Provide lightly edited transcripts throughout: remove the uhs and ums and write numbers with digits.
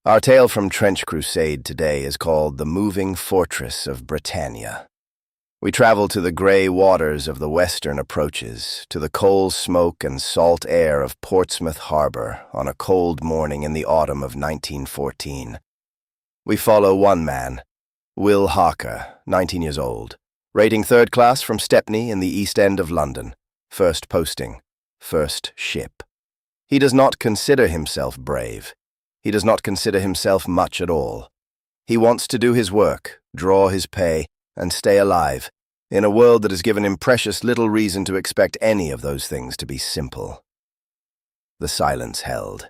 Our tale from Trench Crusade today is called The Moving Fortress of Britannia. We travel to the grey waters of the western approaches, to the coal smoke and salt air of Portsmouth Harbour on a cold morning in the autumn of 1914. We follow one man, Will Harker, 19 years old, rating third class from Stepney in the East End of London, first posting, first ship. He does not consider himself brave. He does not consider himself much at all. He wants to do his work, draw his pay, and stay alive, in a world that has given him precious little reason to expect any of those things to be simple. The silence held.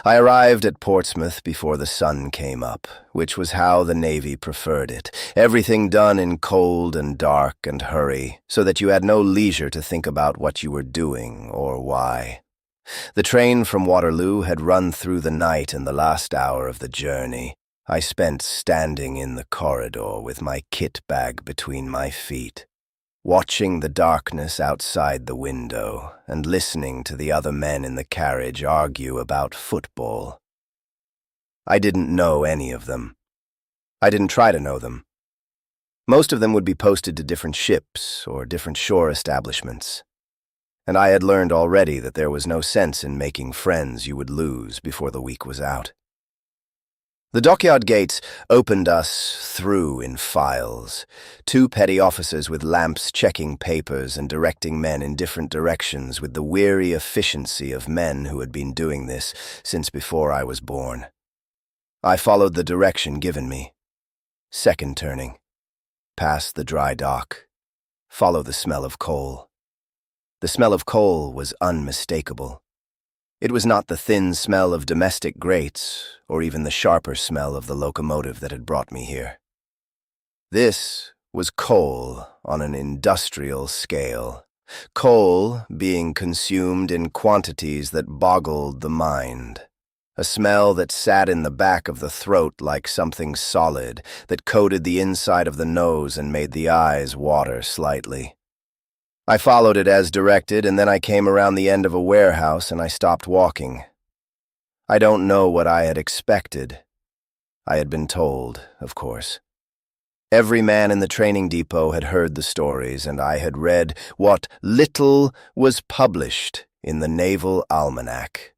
I arrived at Portsmouth before the sun came up, which was how the Navy preferred it, everything done in cold and dark and hurry, so that you had no leisure to think about what you were doing or why. The train from Waterloo had run through the night in the last hour of the journey. I spent standing in the corridor with my kit bag between my feet, watching the darkness outside the window and listening to the other men in the carriage argue about football. I didn't know any of them. I didn't try to know them. Most of them would be posted to different ships or different shore establishments, and I had learned already that there was no sense in making friends you would lose before the week was out. The dockyard gates opened us through in files, two petty officers with lamps checking papers and directing men in different directions with the weary efficiency of men who had been doing this since before I was born. I followed the direction given me. Second turning. Past the dry dock. Follow the smell of coal. The smell of coal was unmistakable. It was not the thin smell of domestic grates, or even the sharper smell of the locomotive that had brought me here. This was coal on an industrial scale, coal being consumed in quantities that boggled the mind, a smell that sat in the back of the throat like something solid, that coated the inside of the nose and made the eyes water slightly. I followed it as directed, and then I came around the end of a warehouse and I stopped walking. I don't know what I had expected. I had been told, of course. Every man in the training depot had heard the stories, and I had read what little was published in the Naval Almanac,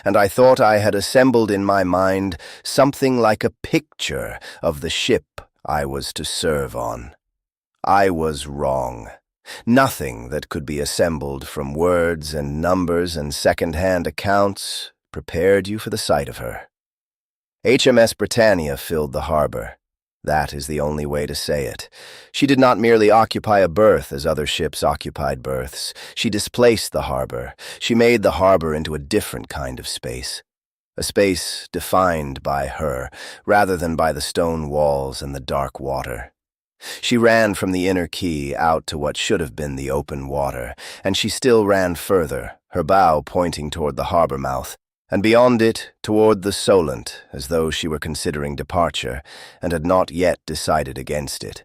and I thought I had assembled in my mind something like a picture of the ship I was to serve on. I was wrong. Nothing that could be assembled from words and numbers and second-hand accounts prepared you for the sight of her. HMS Britannia filled the harbour. That is the only way to say it. She did not merely occupy a berth as other ships occupied berths. She displaced the harbour. She made the harbour into a different kind of space. A space defined by her, rather than by the stone walls and the dark water. She ran from the inner quay out to what should have been the open water, and she still ran further, her bow pointing toward the harbour mouth, and beyond it toward the Solent, as though she were considering departure, and had not yet decided against it.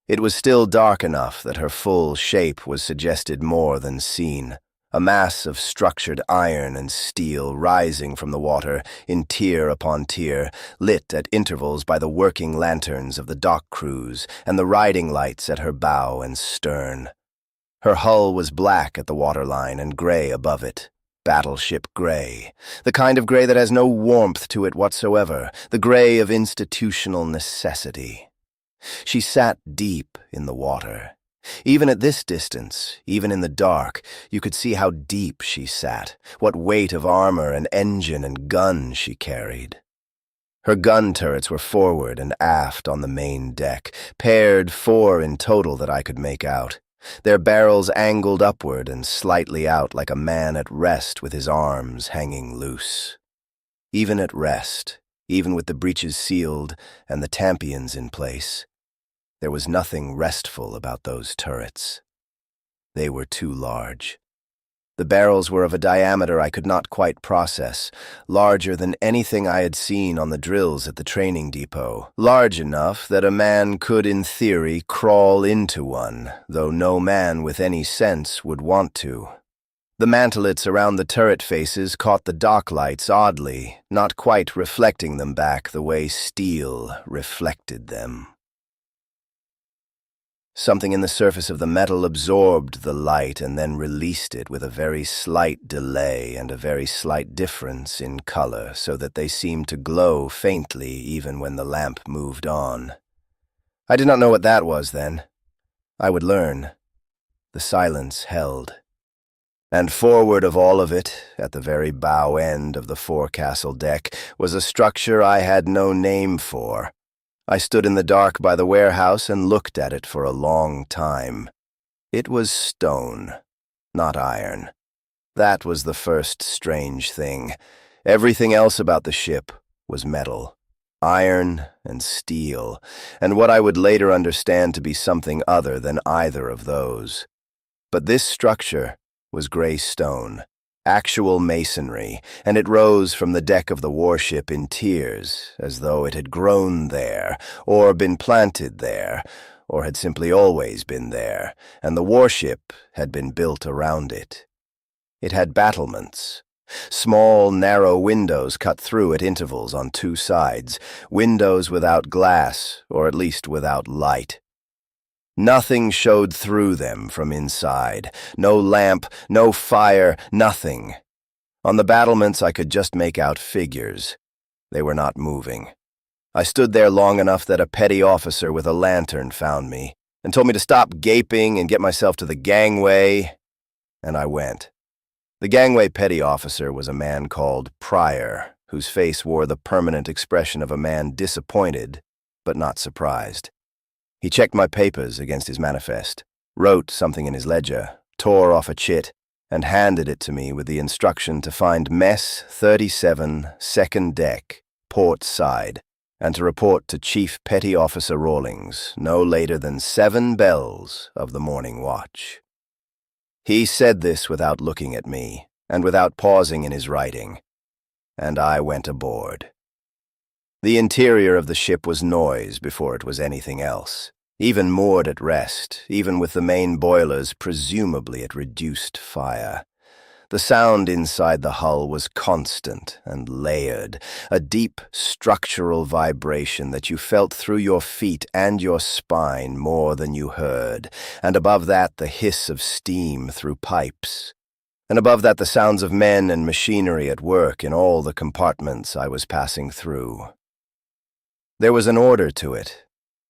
It was still dark enough that her full shape was suggested more than seen, a mass of structured iron and steel rising from the water in tier upon tier, lit at intervals by the working lanterns of the dock crews and the riding lights at her bow and stern. Her hull was black at the waterline and grey above it. Battleship grey, the kind of grey that has no warmth to it whatsoever, the grey of institutional necessity. She sat deep in the water. Even at this distance, even in the dark, you could see how deep she sat, what weight of armor and engine and gun she carried. Her gun turrets were forward and aft on the main deck, paired 4 in total that I could make out, their barrels angled upward and slightly out like a man at rest with his arms hanging loose. Even at rest, even with the breeches sealed and the tampions in place, there was nothing restful about those turrets. They were too large. The barrels were of a diameter I could not quite process, larger than anything I had seen on the drills at the training depot, large enough that a man could, in theory, crawl into one, though no man with any sense would want to. The mantelets around the turret faces caught the dock lights oddly, not quite reflecting them back the way steel reflected them. Something in the surface of the metal absorbed the light and then released it with a very slight delay and a very slight difference in color, so that they seemed to glow faintly even when the lamp moved on. I did not know what that was then. I would learn. The silence held. And forward of all of it, at the very bow end of the forecastle deck, was a structure I had no name for. I stood in the dark by the warehouse and looked at it for a long time. It was stone, not iron. That was the first strange thing. Everything else about the ship was metal, iron and steel, and what I would later understand to be something other than either of those. But this structure was gray stone, actual masonry, and it rose from the deck of the warship in tiers, as though it had grown there, or been planted there, or had simply always been there, and the warship had been built around it. It had battlements, small, narrow windows cut through at intervals on two sides, windows without glass, or at least without light. Nothing showed through them from inside. No lamp, no fire, nothing. On the battlements I could just make out figures. They were not moving. I stood there long enough that a petty officer with a lantern found me and told me to stop gaping and get myself to the gangway, and I went. The gangway petty officer was a man called Pryor, whose face wore the permanent expression of a man disappointed but not surprised. He checked my papers against his manifest, wrote something in his ledger, tore off a chit, and handed it to me with the instruction to find Mess 37, second deck, port side, and to report to Chief Petty Officer Rawlings no later than 7 bells of the morning watch. He said this without looking at me, and without pausing in his writing, and I went aboard. The interior of the ship was noise before it was anything else. Even moored at rest, even with the main boilers presumably at reduced fire. The sound inside the hull was constant and layered, a deep structural vibration that you felt through your feet and your spine more than you heard, and above that the hiss of steam through pipes. And above that the sounds of men and machinery at work in all the compartments I was passing through. There was an order to it.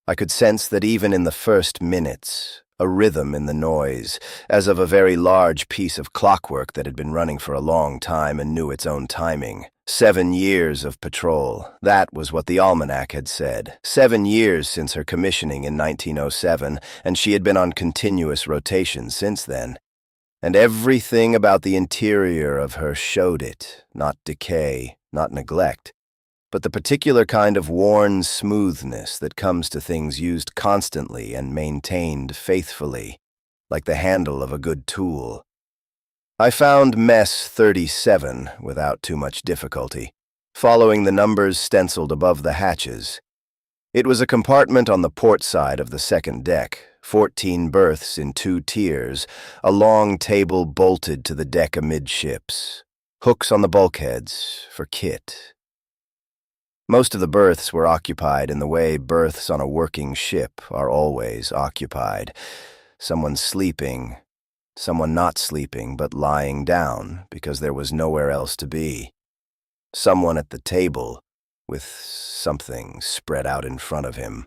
I could sense that even in the first minutes, a rhythm in the noise, as of a very large piece of clockwork that had been running for a long time and knew its own timing. 7 years of patrol, that was what the almanac had said. 7 years since her commissioning in 1907, and she had been on continuous rotation since then. And everything about the interior of her showed it, not decay, not neglect, but the particular kind of worn smoothness that comes to things used constantly and maintained faithfully, like the handle of a good tool. I found Mess 37 without too much difficulty, following the numbers stenciled above the hatches. It was a compartment on the port side of the second deck, 14 berths in 2 tiers, a long table bolted to the deck amidships, hooks on the bulkheads for kit. Most of the berths were occupied in the way berths on a working ship are always occupied. Someone sleeping, someone not sleeping but lying down because there was nowhere else to be. Someone at the table with something spread out in front of him.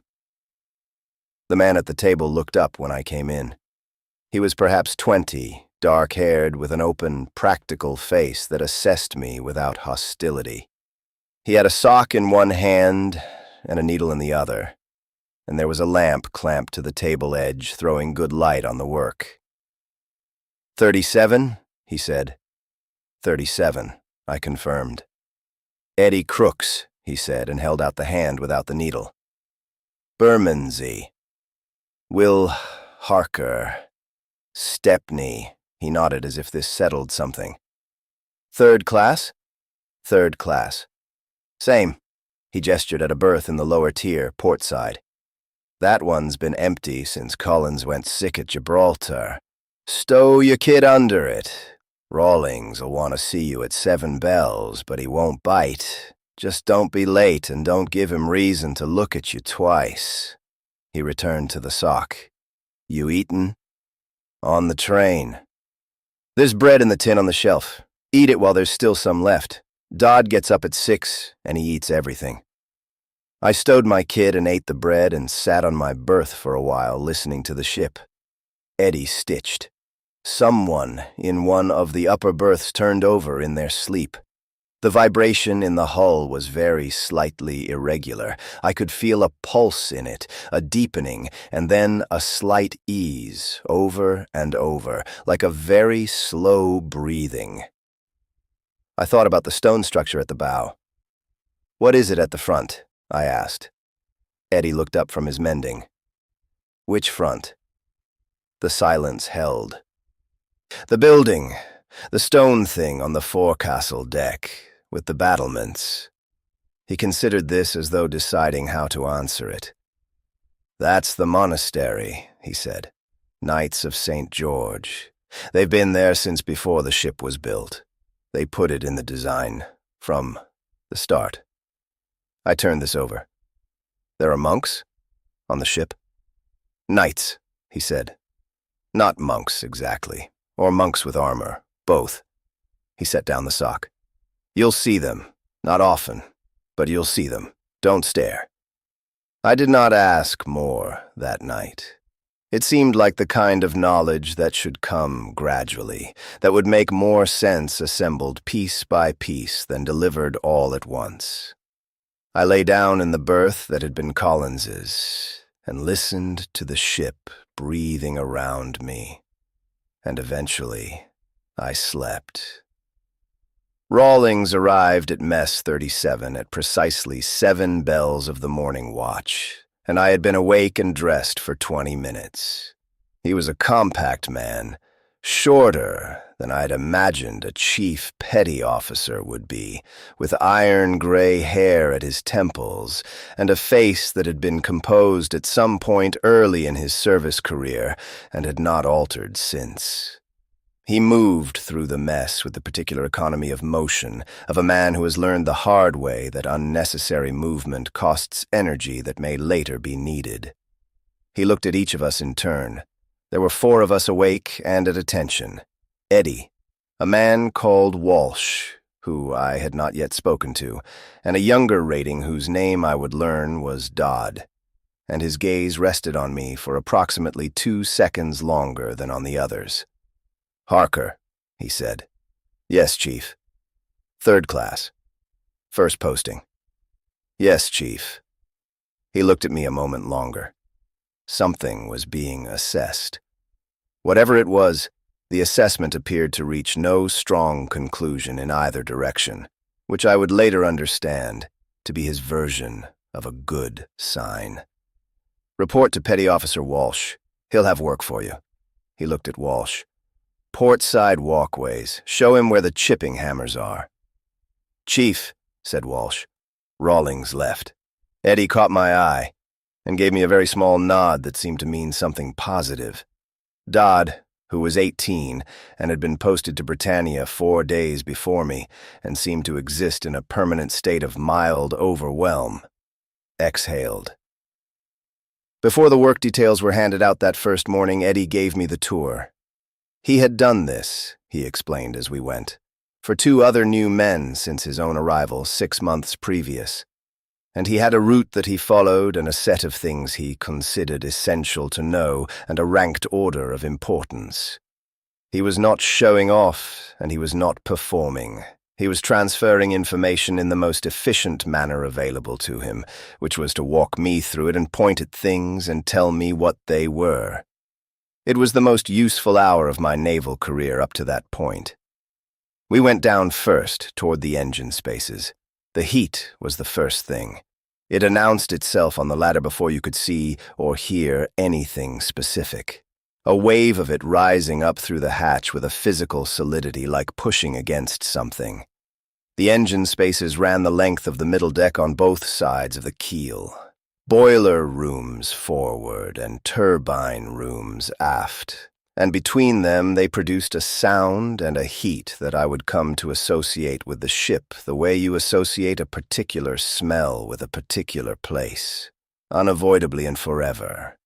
The man at the table looked up when I came in. He was perhaps 20, dark-haired with an open, practical face that assessed me without hostility. He had a sock in one hand and a needle in the other, and there was a lamp clamped to the table edge, throwing good light on the work. 37, he said. 37, I confirmed. Eddie Crooks, he said, and held out the hand without the needle. Bermondsey. Will Harker. Stepney. He nodded as if this settled something. 3rd class? 3rd class. Same. He gestured at a berth in the lower tier, port side. That one's been empty since Collins went sick at Gibraltar. Stow your kid under it. Rawlings'll want to see you at 7 bells, but he won't bite. Just don't be late and don't give him reason to look at you twice." He returned to the sock. "You eatin'?" "On the train. There's bread in the tin on the shelf. Eat it while there's still some left. Dodd gets up at 6, and he eats everything." I stowed my kit and ate the bread and sat on my berth for a while, listening to the ship. Eddie stitched. Someone in one of the upper berths turned over in their sleep. The vibration in the hull was very slightly irregular. I could feel a pulse in it, a deepening, and then a slight ease, over and over, like a very slow breathing. I thought about the stone structure at the bow. "What is it at the front?" I asked. Eddie looked up from his mending. "Which front?" The silence held. "The building, the stone thing on the forecastle deck, with the battlements." He considered this as though deciding how to answer it. "That's the monastery," he said. "Knights of St. George. They've been there since before the ship was built. They put it in the design, from the start." I turned this over. "There are monks on the ship?" "Knights," he said. "Not monks, exactly. Or monks with armor. Both." He set down the sock. "You'll see them. Not often, but you'll see them. Don't stare." I did not ask more that night. It seemed like the kind of knowledge that should come gradually, that would make more sense assembled piece by piece than delivered all at once. I lay down in the berth that had been Collins's and listened to the ship breathing around me, and eventually I slept. Rawlings arrived at Mess 37 at precisely 7 bells of the morning watch, and I had been awake and dressed for 20 minutes. He was a compact man, shorter than I'd imagined a chief petty officer would be, with iron-gray hair at his temples and a face that had been composed at some point early in his service career and had not altered since. He moved through the mess with the particular economy of motion of a man who has learned the hard way that unnecessary movement costs energy that may later be needed. He looked at each of us in turn. There were 4 of us awake and at attention. Eddie, a man called Walsh, who I had not yet spoken to, and a younger rating whose name I would learn was Dodd, and his gaze rested on me for approximately 2 seconds longer than on the others. "Harker," he said. "Yes, Chief." "3rd class. First posting." "Yes, Chief." He looked at me a moment longer. Something was being assessed. Whatever it was, the assessment appeared to reach no strong conclusion in either direction, which I would later understand to be his version of a good sign. "Report to Petty Officer Walsh. He'll have work for you." He looked at Walsh. "Port side walkways. Show him where the chipping hammers are." "Chief," said Walsh. Rawlings left. Eddie caught my eye and gave me a very small nod that seemed to mean something positive. Dodd, who was 18 and had been posted to Britannia 4 days before me and seemed to exist in a permanent state of mild overwhelm, exhaled. Before the work details were handed out that first morning, Eddie gave me the tour. He had done this, he explained as we went, for 2 other new men since his own arrival 6 months previous, and he had a route that he followed and a set of things he considered essential to know and a ranked order of importance. He was not showing off, and he was not performing. He was transferring information in the most efficient manner available to him, which was to walk me through it and point at things and tell me what they were. It was the most useful hour of my naval career up to that point. We went down first, toward the engine spaces. The heat was the first thing. It announced itself on the ladder before you could see or hear anything specific. A wave of it rising up through the hatch with a physical solidity like pushing against something. The engine spaces ran the length of the middle deck on both sides of the keel. Boiler rooms forward and turbine rooms aft, and between them they produced a sound and a heat that I would come to associate with the ship the way you associate a particular smell with a particular place, unavoidably and forever.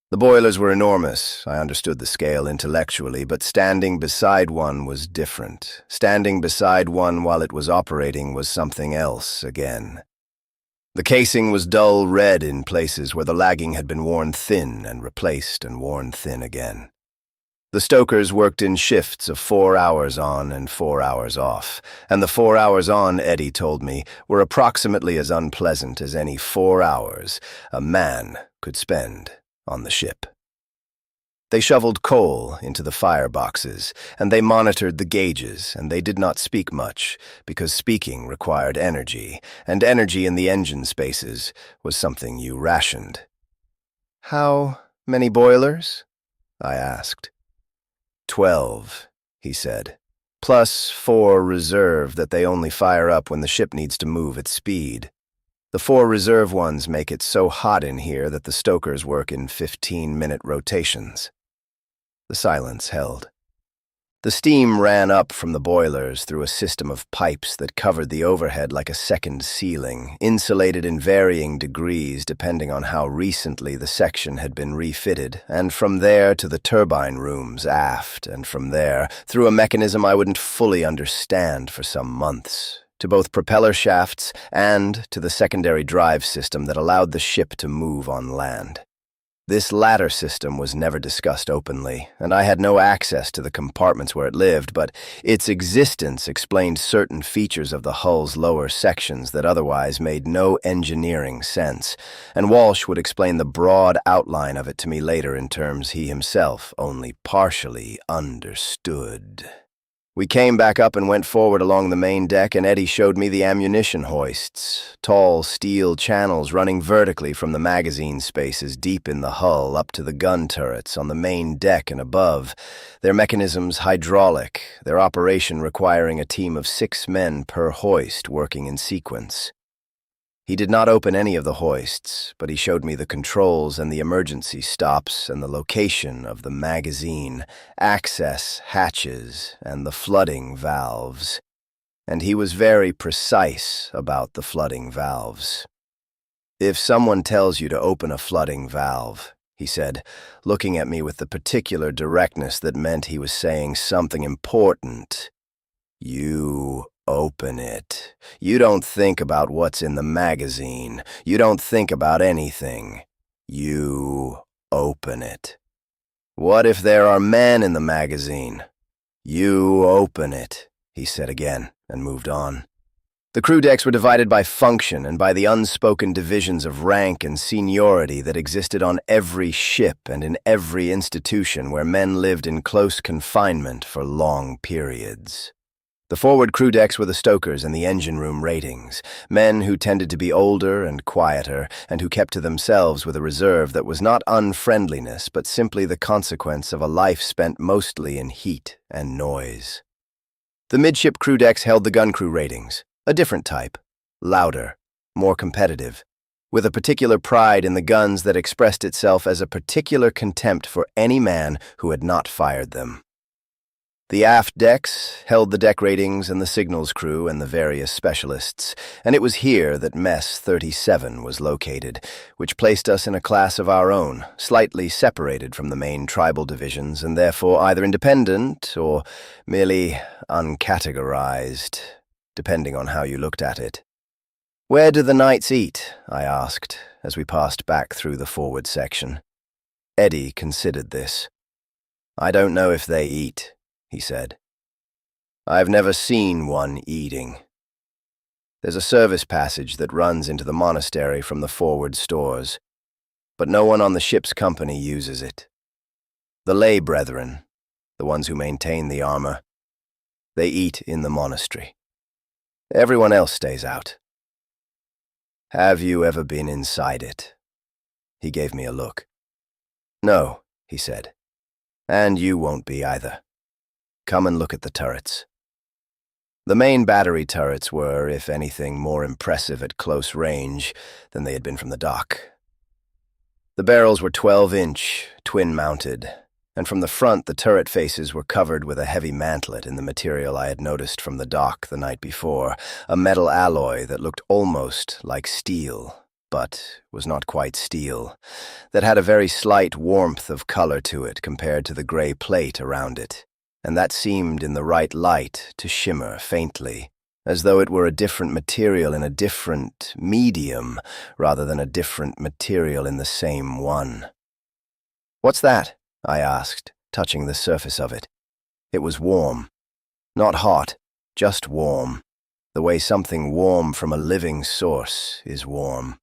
The boilers were enormous. I understood the scale intellectually, but standing beside one was different. Standing beside one while it was operating was something else again. The casing was dull red in places where the lagging had been worn thin and replaced and worn thin again. The stokers worked in shifts of 4 hours on and 4 hours off, and the 4 hours on, Eddie told me, were approximately as unpleasant as any 4 hours a man could spend on the ship. They shoveled coal into the fireboxes, and they monitored the gauges, and they did not speak much, because speaking required energy, and energy in the engine spaces was something you rationed. "How many boilers?" I asked. 12, he said, plus 4 reserve that they only fire up when the ship needs to move at speed. The 4 reserve ones make it so hot in here that the stokers work in 15-minute rotations. The silence held. The steam ran up from the boilers through a system of pipes that covered the overhead like a second ceiling, insulated in varying degrees depending on how recently the section had been refitted, and from there to the turbine rooms aft, and from there, through a mechanism I wouldn't fully understand for some months, to both propeller shafts and to the secondary drive system that allowed the ship to move on land. This latter system was never discussed openly, and I had no access to the compartments where it lived, but its existence explained certain features of the hull's lower sections that otherwise made no engineering sense, and Walsh would explain the broad outline of it to me later in terms he himself only partially understood. We came back up and went forward along the main deck, and Eddie showed me the ammunition hoists, tall steel channels running vertically from the magazine spaces deep in the hull up to the gun turrets on the main deck and above, their mechanisms hydraulic, their operation requiring a team of 6 men per hoist working in sequence. He did not open any of the hoists, but he showed me the controls and the emergency stops and the location of the magazine, access hatches, and the flooding valves. And he was very precise about the flooding valves. "If someone tells you to open a flooding valve," he said, looking at me with the particular directness that meant he was saying something important, "you open it. You don't think about what's in the magazine. You don't think about anything. You open it. What if there are men in the magazine? You open it," he said again, and moved on. The crew decks were divided by function and by the unspoken divisions of rank and seniority that existed on every ship and in every institution where men lived in close confinement for long periods. The forward crew decks were the stokers and the engine room ratings, men who tended to be older and quieter, and who kept to themselves with a reserve that was not unfriendliness, but simply the consequence of a life spent mostly in heat and noise. The midship crew decks held the gun crew ratings, a different type, louder, more competitive, with a particular pride in the guns that expressed itself as a particular contempt for any man who had not fired them. The aft decks held the deck ratings and the signals crew and the various specialists, and it was here that Mess 37 was located, which placed us in a class of our own, slightly separated from the main tribal divisions and therefore either independent or merely uncategorized, depending on how you looked at it. "Where do the knights eat?" I asked, as we passed back through the forward section. Eddie considered this. "I don't know if they eat," he said. "I've never seen one eating. There's a service passage that runs into the monastery from the forward stores, but no one on the ship's company uses it. The lay brethren, the ones who maintain the armor, they eat in the monastery. Everyone else stays out. Have you ever been inside it?" He gave me a look. "No," he said, "and you won't be either. Come and look at the turrets." The main battery turrets were, if anything, more impressive at close range than they had been from the dock. The barrels were 12-inch, twin-mounted, and from the front the turret faces were covered with a heavy mantlet in the material I had noticed from the dock the night before, a metal alloy that looked almost like steel, but was not quite steel, that had a very slight warmth of color to it compared to the gray plate around it, and that seemed in the right light to shimmer faintly, as though it were a different material in a different medium rather than a different material in the same one. "What's that?" I asked, touching the surface of it. It was warm. Not hot, just warm, the way something warm from a living source is warm.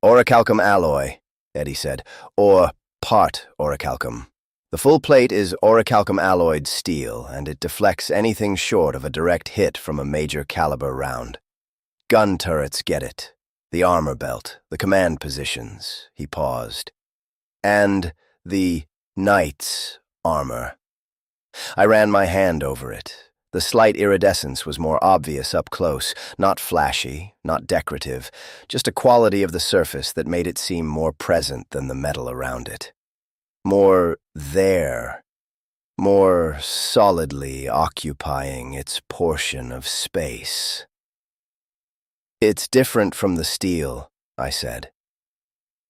"Orichalcum alloy," Eddie said, "or part orichalcum. The full plate is orichalcum alloyed steel, and it deflects anything short of a direct hit from a major caliber round. Gun turrets get it, the armor belt, the command positions," he paused, "and the knight's armor." I ran my hand over it. The slight iridescence was more obvious up close, not flashy, not decorative, just a quality of the surface that made it seem more present than the metal around it. More there, more solidly occupying its portion of space. "It's different from the steel," I said.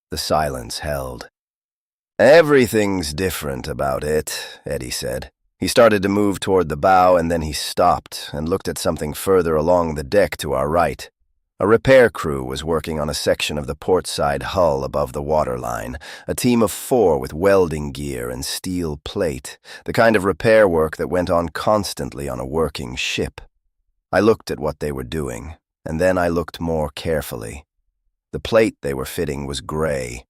The silence held. "Everything's different about it," Eddie said. He started to move toward the bow, and then he stopped and looked at something further along the deck to our right. A repair crew was working on a section of the port side hull above the waterline, a team of 4 with welding gear and steel plate, the kind of repair work that went on constantly on a working ship. I looked at what they were doing, and then I looked more carefully. The plate they were fitting was gray,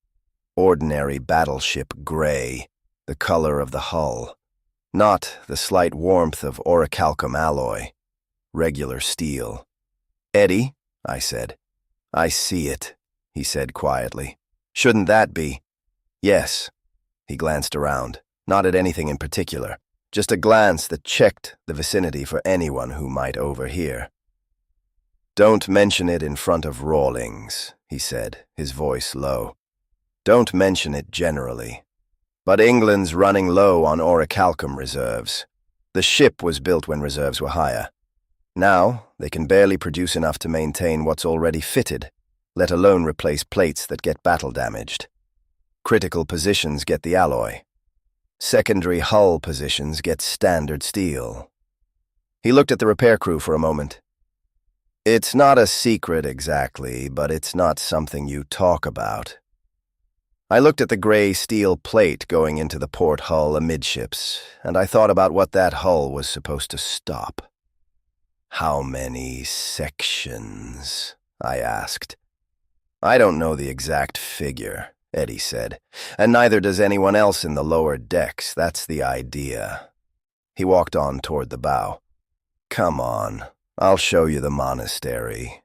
ordinary battleship gray, the color of the hull. Not the slight warmth of orichalcum alloy, regular steel. "Eddie," I said. "I see it," he said quietly. "Shouldn't that be?" "Yes." He glanced around, not at anything in particular, just a glance that checked the vicinity for anyone who might overhear. "Don't mention it in front of Rawlings," he said, his voice low. "Don't mention it generally. But England's running low on orichalcum reserves. The ship was built when reserves were higher. Now, they can barely produce enough to maintain what's already fitted, let alone replace plates that get battle-damaged. Critical positions get the alloy. Secondary hull positions get standard steel." He looked at the repair crew for a moment. "It's not a secret exactly, but it's not something you talk about." I looked at the gray steel plate going into the port hull amidships, and I thought about what that hull was supposed to stop. "How many sections?" I asked. "I don't know the exact figure," Eddie said, "and neither does anyone else in the lower decks. That's the idea." He walked on toward the bow. "Come on, I'll show you the monastery."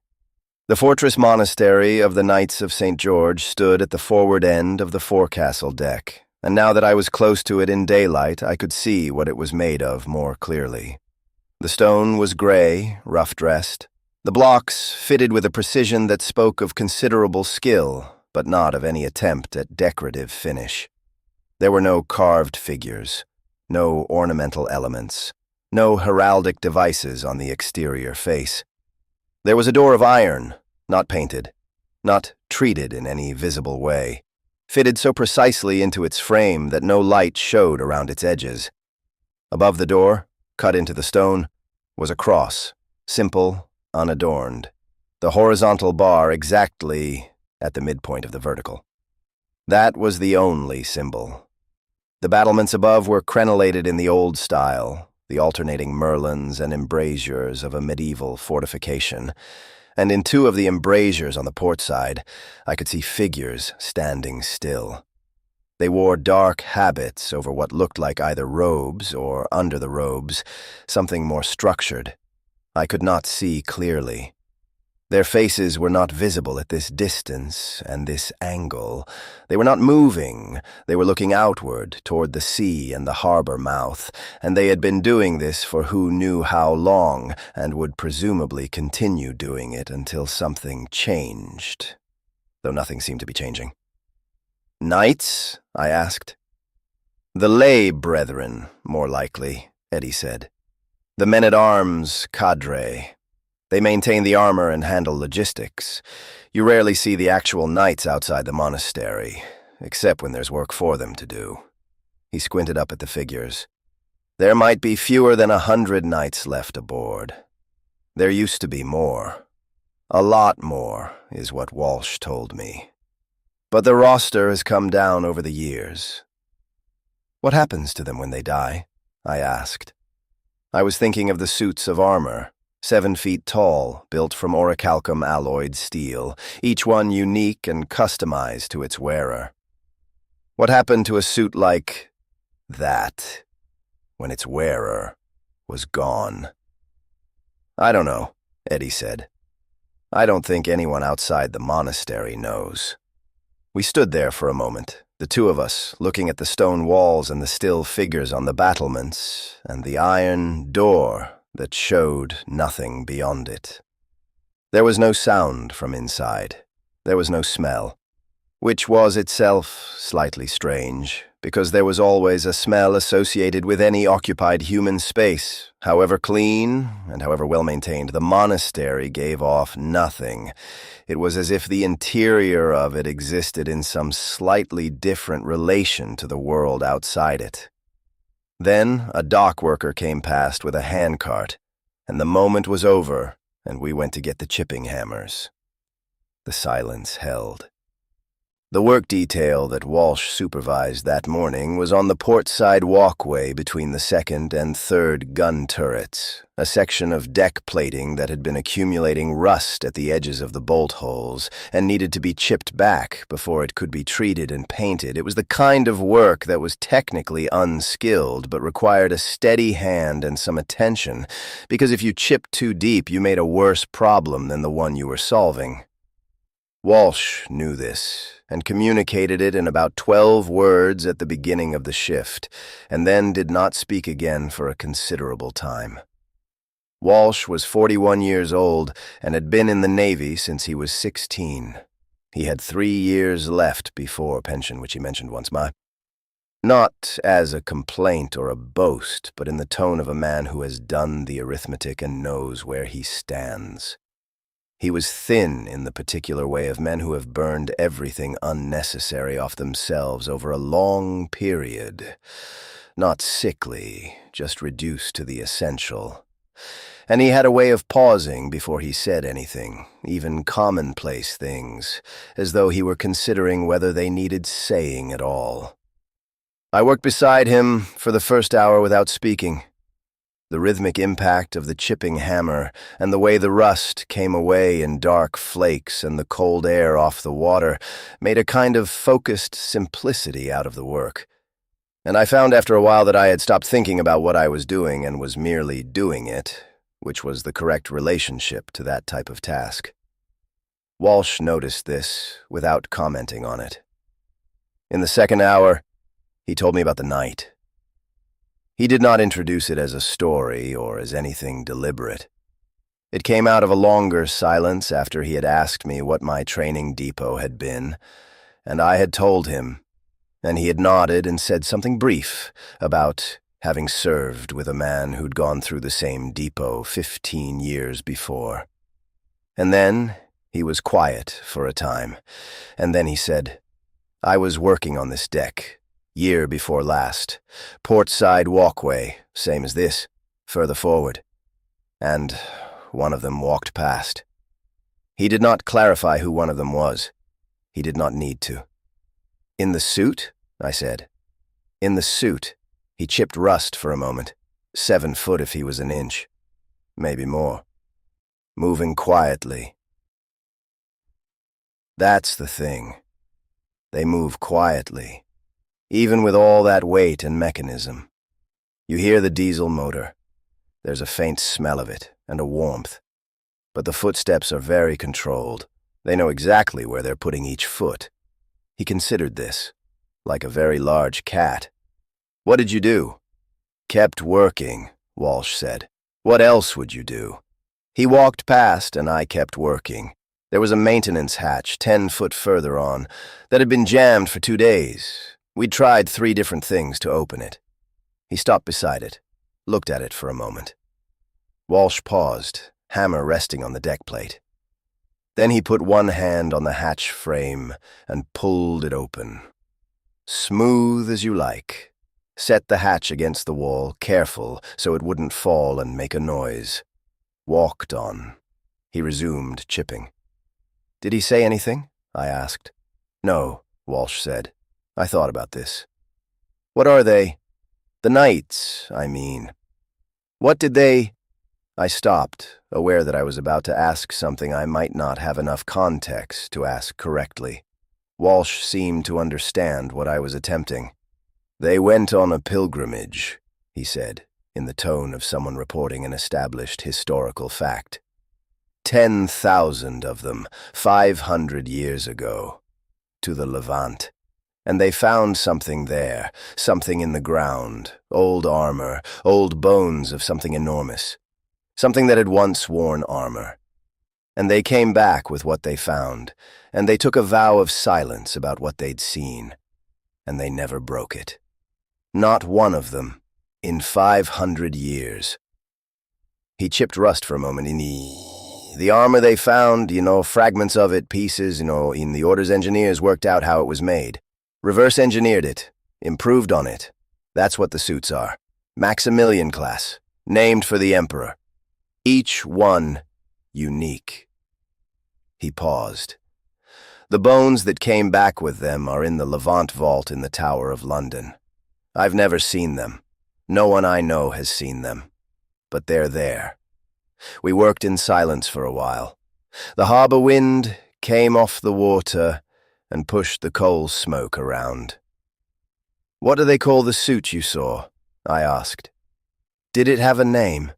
The fortress monastery of the Knights of St. George stood at the forward end of the forecastle deck, and now that I was close to it in daylight, I could see what it was made of more clearly. The stone was gray, rough-dressed, the blocks fitted with a precision that spoke of considerable skill, but not of any attempt at decorative finish. There were no carved figures, no ornamental elements, no heraldic devices on the exterior face. There was a door of iron, not painted, not treated in any visible way, fitted so precisely into its frame that no light showed around its edges. Above the door, cut into the stone, was a cross, simple, unadorned, the horizontal bar exactly at the midpoint of the vertical. That was the only symbol. The battlements above were crenellated in the old style, the alternating merlons and embrasures of a medieval fortification, and in 2 of the embrasures on the port side, I could see figures standing still. They wore dark habits over what looked like either robes or, under the robes, something more structured. I could not see clearly. Their faces were not visible at this distance and this angle. They were not moving. They were looking outward toward the sea and the harbor mouth, and they had been doing this for who knew how long, and would presumably continue doing it until something changed, though nothing seemed to be changing. "Knights?" I asked. The lay brethren, more likely, Eddie said. The men-at-arms cadre. They maintain the armor and handle logistics. You rarely see the actual knights outside the monastery, except when there's work for them to do. He squinted up at the figures. There might be fewer than 100 knights left aboard. There used to be more. A lot more, is what Walsh told me. But the roster has come down over the years. What happens to them when they die? I asked. I was thinking of the suits of armor, 7 feet tall, built from orichalcum alloyed steel, each one unique and customized to its wearer. What happened to a suit like that, when its wearer was gone? I don't know, Eddie said. I don't think anyone outside the monastery knows. We stood there for a moment, the two of us, looking at the stone walls and the still figures on the battlements, and the iron door that showed nothing beyond it. There was no sound from inside. There was no smell, which was itself slightly strange, because there was always a smell associated with any occupied human space. However clean and however well-maintained, the monastery gave off nothing. It was as if the interior of it existed in some slightly different relation to the world outside it. Then a dock worker came past with a handcart, and the moment was over, and we went to get the chipping hammers. The silence held. The work detail that Walsh supervised that morning was on the port side walkway between the 2nd and 3rd gun turrets, a section of deck plating that had been accumulating rust at the edges of the bolt holes and needed to be chipped back before it could be treated and painted. It was the kind of work that was technically unskilled but required a steady hand and some attention, because if you chipped too deep, you made a worse problem than the one you were solving. Walsh knew this, and communicated it in about 12 words at the beginning of the shift, and then did not speak again for a considerable time. Walsh was 41 years old and had been in the Navy since he was 16. He had 3 years left before pension, which he mentioned once more. Not as a complaint or a boast, but in the tone of a man who has done the arithmetic and knows where he stands. He was thin in the particular way of men who have burned everything unnecessary off themselves over a long period. Not sickly, just reduced to the essential. And he had a way of pausing before he said anything, even commonplace things, as though he were considering whether they needed saying at all. I worked beside him for the first hour without speaking. The rhythmic impact of the chipping hammer and the way the rust came away in dark flakes and the cold air off the water made a kind of focused simplicity out of the work. And I found after a while that I had stopped thinking about what I was doing and was merely doing it, which was the correct relationship to that type of task. Walsh noticed this without commenting on it. In the second hour, he told me about the night. He did not introduce it as a story or as anything deliberate. It came out of a longer silence after he had asked me what my training depot had been, and I had told him, and he had nodded and said something brief about having served with a man who'd gone through the same depot 15 years before. And then he was quiet for a time, and then he said, "I was working on this deck. Year before last. Port side walkway, same as this, further forward. And one of them walked past." He did not clarify who one of them was. He did not need to. "In the suit?" I said. "In the suit. He chipped rust for a moment. 7 foot if he was an inch. Maybe more. Moving quietly." That's the thing. They move quietly. Even with all that weight and mechanism. You hear the diesel motor. There's a faint smell of it, and a warmth. But the footsteps are very controlled. They know exactly where they're putting each foot. He considered this, like a very large cat. "What did you do?" "Kept working," Walsh said. "What else would you do?" He walked past, and I kept working. There was a maintenance hatch 10 foot further on that had been jammed for 2 days. We'd tried 3 different things to open it. He stopped beside it, looked at it for a moment. Walsh paused, hammer resting on the deck plate. Then he put one hand on the hatch frame and pulled it open. Smooth as you like. Set the hatch against the wall, careful so it wouldn't fall and make a noise. Walked on. He resumed chipping. "Did he say anything?" I asked. "No," Walsh said. "I thought about this." "What are they?" "The knights, I mean." "What did they—" I stopped, aware that I was about to ask something I might not have enough context to ask correctly. Walsh seemed to understand what I was attempting. "They went on a pilgrimage," he said, in the tone of someone reporting an established historical fact. 10,000 of them, 500 years ago, to the Levant. And they found something there, something in the ground, old armor, old bones of something enormous, something that had once worn armor. And they came back with what they found, and they took a vow of silence about what they'd seen, and they never broke it. Not one of them, in 500 years. He chipped rust for a moment. The armor they found, fragments of it, pieces, in the Order's engineers worked out how it was made. Reverse engineered it, improved on it. That's what the suits are. Maximilian class, named for the Emperor. Each one unique. He paused. The bones that came back with them are in the Levant vault in the Tower of London. I've never seen them. No one I know has seen them. But they're there. We worked in silence for a while. The harbour wind came off the water and pushed the coal smoke around. "What do they call the suit you saw?" I asked. "Did it have a name?"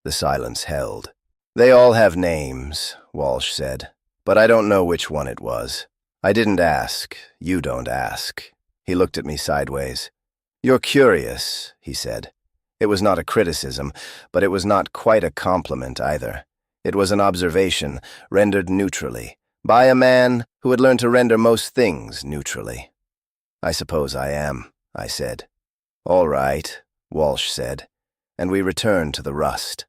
The silence held. "They all have names," Walsh said, "but I don't know which one it was. I didn't ask. You don't ask." He looked at me sideways. "You're curious," he said. It was not a criticism, but it was not quite a compliment either. It was an observation, rendered neutrally, by a man who had learned to render most things neutrally. "I suppose I am," I said. "All right," Walsh said, and we returned to the rust.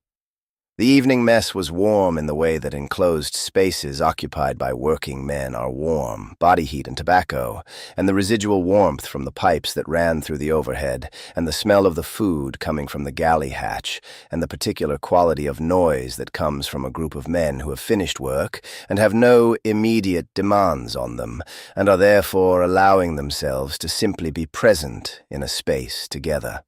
The evening mess was warm in the way that enclosed spaces occupied by working men are warm, body heat and tobacco, and the residual warmth from the pipes that ran through the overhead, and the smell of the food coming from the galley hatch, and the particular quality of noise that comes from a group of men who have finished work and have no immediate demands on them, and are therefore allowing themselves to simply be present in a space together.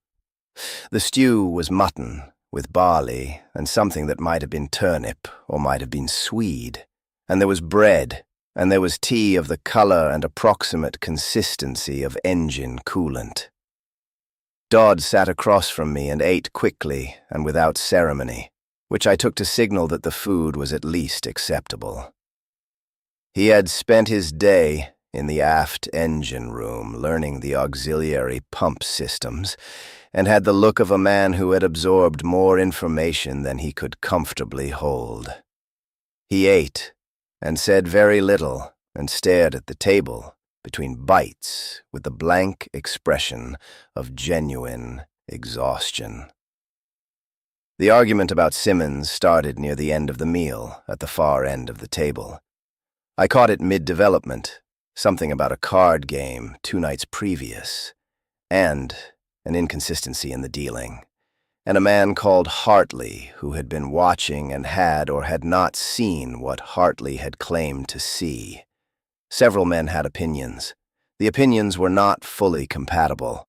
The stew was mutton, with barley and something that might have been turnip or might have been swede. And there was bread, and there was tea of the colour and approximate consistency of engine coolant. Dodd sat across from me and ate quickly and without ceremony, which I took to signal that the food was at least acceptable. He had spent his day in the aft engine room learning the auxiliary pump systems, and had the look of a man who had absorbed more information than he could comfortably hold. He ate, and said very little, and stared at the table between bites with the blank expression of genuine exhaustion. The argument about Simmons started near the end of the meal, at the far end of the table. I caught it mid-development, something about a card game 2 nights previous, and an inconsistency in the dealing, and a man called Hartley who had been watching and had or had not seen what Hartley had claimed to see. Several men had opinions. The opinions were not fully compatible.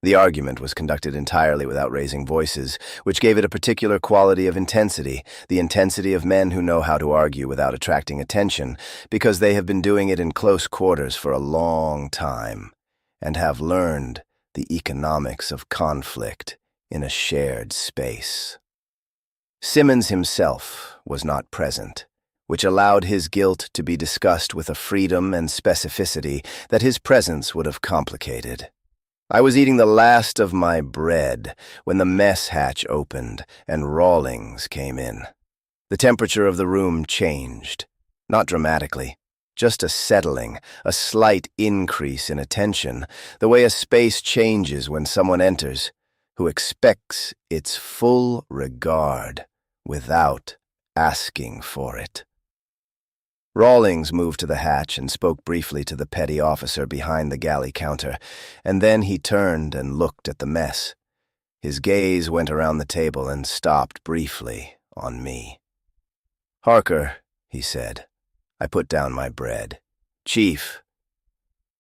The argument was conducted entirely without raising voices, which gave it a particular quality of intensity, the intensity of men who know how to argue without attracting attention, because they have been doing it in close quarters for a long time, and have learned the economics of conflict in a shared space. Simmons himself was not present, which allowed his guilt to be discussed with a freedom and specificity that his presence would have complicated. I was eating the last of my bread when the mess hatch opened and Rawlings came in. The temperature of the room changed, not dramatically, Just a settling, a slight increase in attention, the way a space changes when someone enters, who expects its full regard without asking for it. Rawlings moved to the hatch and spoke briefly to the petty officer behind the galley counter, and then he turned and looked at the mess. His gaze went around the table and stopped briefly on me. "Harker," he said. I put down my bread. "Chief,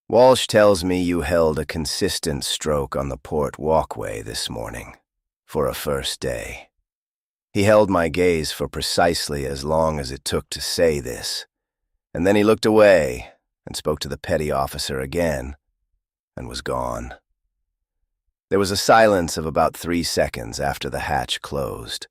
Walsh tells me you held a consistent stroke on the port walkway this morning, for a first day." He held my gaze for precisely as long as it took to say this, and then he looked away and spoke to the petty officer again, and was gone. There was a silence of about 3 seconds after the hatch closed.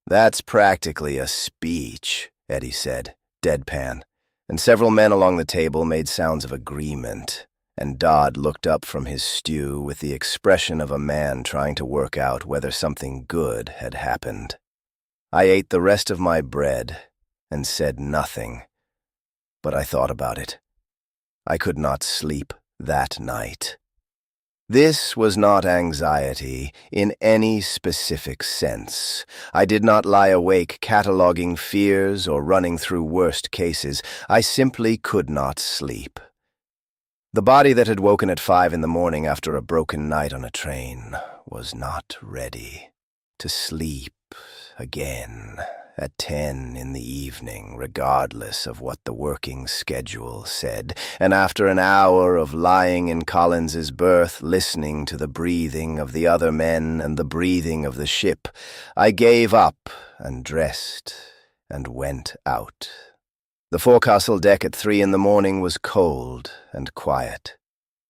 "That's practically a speech," Eddie said, deadpan, and several men along the table made sounds of agreement, and Dodd looked up from his stew with the expression of a man trying to work out whether something good had happened. I ate the rest of my bread and said nothing, but I thought about it. I could not sleep that night. This was not anxiety in any specific sense. I did not lie awake cataloging fears or running through worst cases. I simply could not sleep. The body that had woken at 5 in the morning after a broken night on a train was not ready to sleep again at 10 in the evening, regardless of what the working schedule said, and after an hour of lying in Collins's berth, listening to the breathing of the other men and the breathing of the ship, I gave up and dressed and went out. The forecastle deck at 3 in the morning was cold and quiet.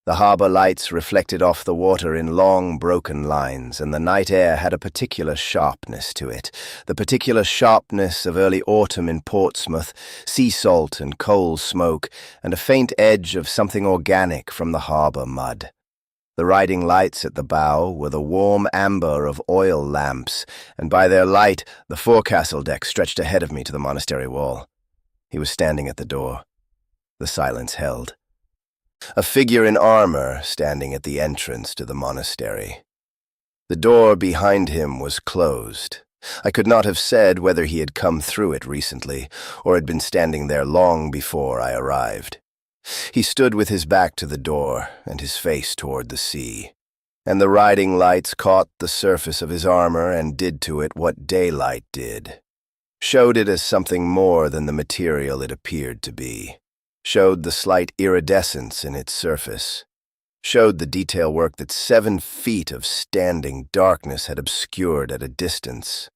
The harbour lights reflected off the water in long, broken lines, and the night air had a particular sharpness to it, the particular sharpness of early autumn in Portsmouth, sea salt and coal smoke, and a faint edge of something organic from the harbour mud. The riding lights at the bow were the warm amber of oil lamps, and by their light the forecastle deck stretched ahead of me to the monastery wall. He was standing at the door. The silence held. A figure in armor standing at the entrance to the monastery. The door behind him was closed. I could not have said whether he had come through it recently, or had been standing there long before I arrived. He stood with his back to the door and his face toward the sea, and the riding lights caught the surface of his armor and did to it what daylight did. Showed it as something more than the material it appeared to be. Showed the slight iridescence in its surface, showed the detail work that 7 feet of standing darkness had obscured at a distance.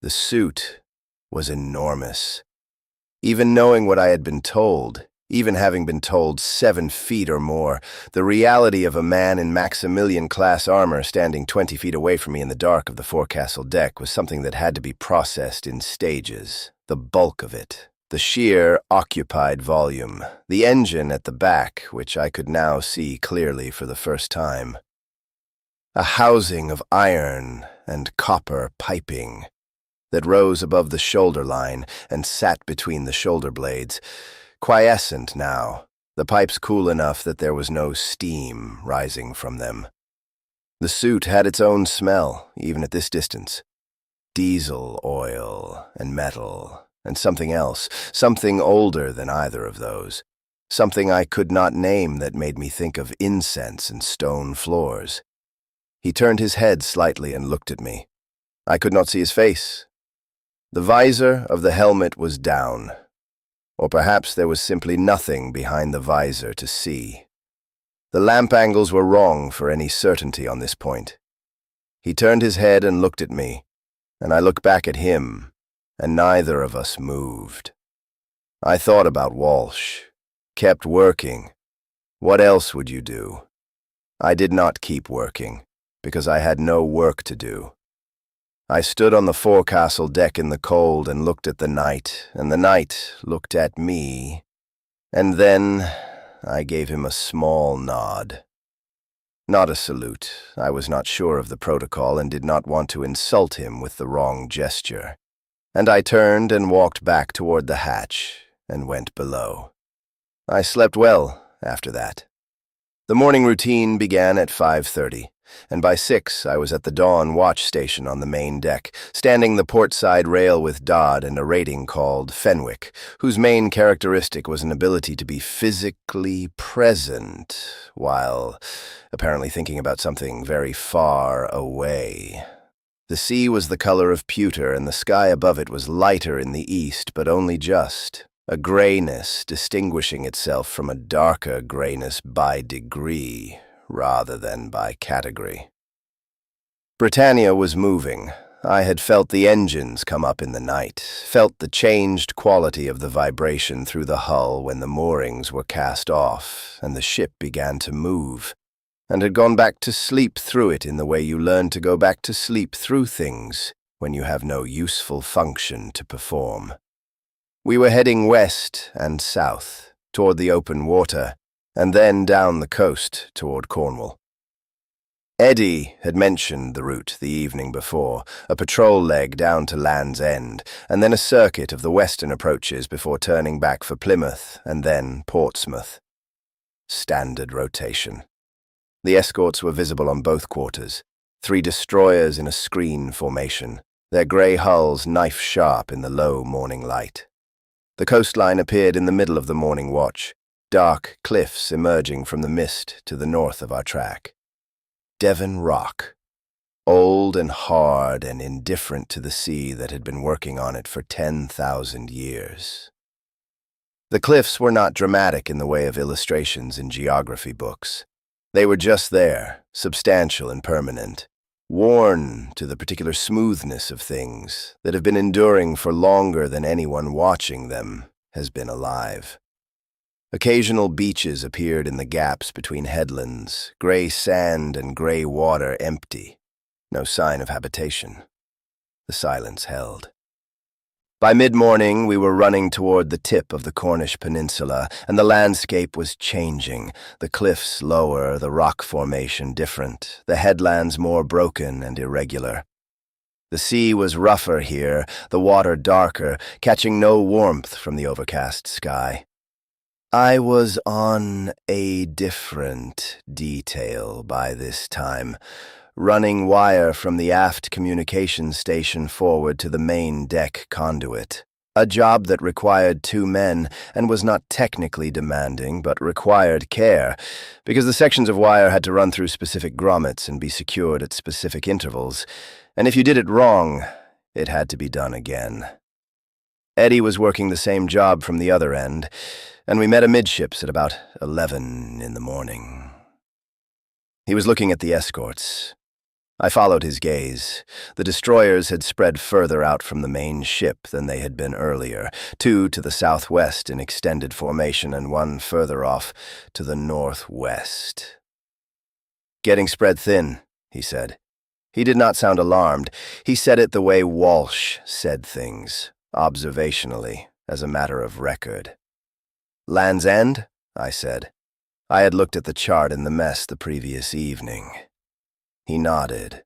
The suit was enormous. Even knowing what I had been told, even having been told 7 feet or more, the reality of a man in Maximilian-class armor standing 20 feet away from me in the dark of the forecastle deck was something that had to be processed in stages, the bulk of it. The sheer, occupied volume, the engine at the back, which I could now see clearly for the first time. A housing of iron and copper piping that rose above the shoulder line and sat between the shoulder blades, quiescent now, the pipes cool enough that there was no steam rising from them. The suit had its own smell, even at this distance. Diesel oil and metal. And something else, something older than either of those. Something I could not name that made me think of incense and stone floors. He turned his head slightly and looked at me. I could not see his face. The visor of the helmet was down, or perhaps there was simply nothing behind the visor to see. The lamp angles were wrong for any certainty on this point. He turned his head and looked at me, and I looked back at him, and neither of us moved. I thought about Walsh, kept working. What else would you do? I did not keep working, because I had no work to do. I stood on the forecastle deck in the cold and looked at the night, and the night looked at me, and then I gave him a small nod. Not a salute. I was not sure of the protocol and did not want to insult him with the wrong gesture. And I turned and walked back toward the hatch, and went below. I slept well after that. The morning routine began at 5:30, and by 6 I was at the dawn watch station on the main deck, standing the portside rail with Dodd and a rating called Fenwick, whose main characteristic was an ability to be physically present while apparently thinking about something very far away. The sea was the color of pewter, and the sky above it was lighter in the east, but only just, a grayness distinguishing itself from a darker grayness by degree rather than by category. Britannia was moving. I had felt the engines come up in the night, felt the changed quality of the vibration through the hull when the moorings were cast off and the ship began to move, and had gone back to sleep through it in the way you learn to go back to sleep through things when you have no useful function to perform. We were heading west and south, toward the open water, and then down the coast toward Cornwall. Eddie had mentioned the route the evening before, a patrol leg down to Land's End, and then a circuit of the western approaches before turning back for Plymouth and then Portsmouth. Standard rotation. The escorts were visible on both quarters, 3 destroyers in a screen formation, their grey hulls knife-sharp in the low morning light. The coastline appeared in the middle of the morning watch, dark cliffs emerging from the mist to the north of our track. Devon Rock, old and hard and indifferent to the sea that had been working on it for 10,000 years. The cliffs were not dramatic in the way of illustrations in geography books. They were just there, substantial and permanent, worn to the particular smoothness of things that have been enduring for longer than anyone watching them has been alive. Occasional beaches appeared in the gaps between headlands, grey sand and grey water empty, no sign of habitation. The silence held. By mid-morning, we were running toward the tip of the Cornish peninsula, and the landscape was changing, the cliffs lower, the rock formation different, the headlands more broken and irregular. The sea was rougher here, the water darker, catching no warmth from the overcast sky. I was on a different detail by this time, running wire from the aft communications station forward to the main deck conduit, a job that required 2 men and was not technically demanding but required care, because the sections of wire had to run through specific grommets and be secured at specific intervals, and if you did it wrong, it had to be done again. Eddie was working the same job from the other end, and we met amidships at about 11 in the morning. He was looking at the escorts. I followed his gaze. The destroyers had spread further out from the main ship than they had been earlier, 2 to the southwest in extended formation and 1 further off to the northwest. "Getting spread thin," he said. He did not sound alarmed. He said it the way Walsh said things, observationally, as a matter of record. "Land's End?" I said. I had looked at the chart in the mess the previous evening. He nodded.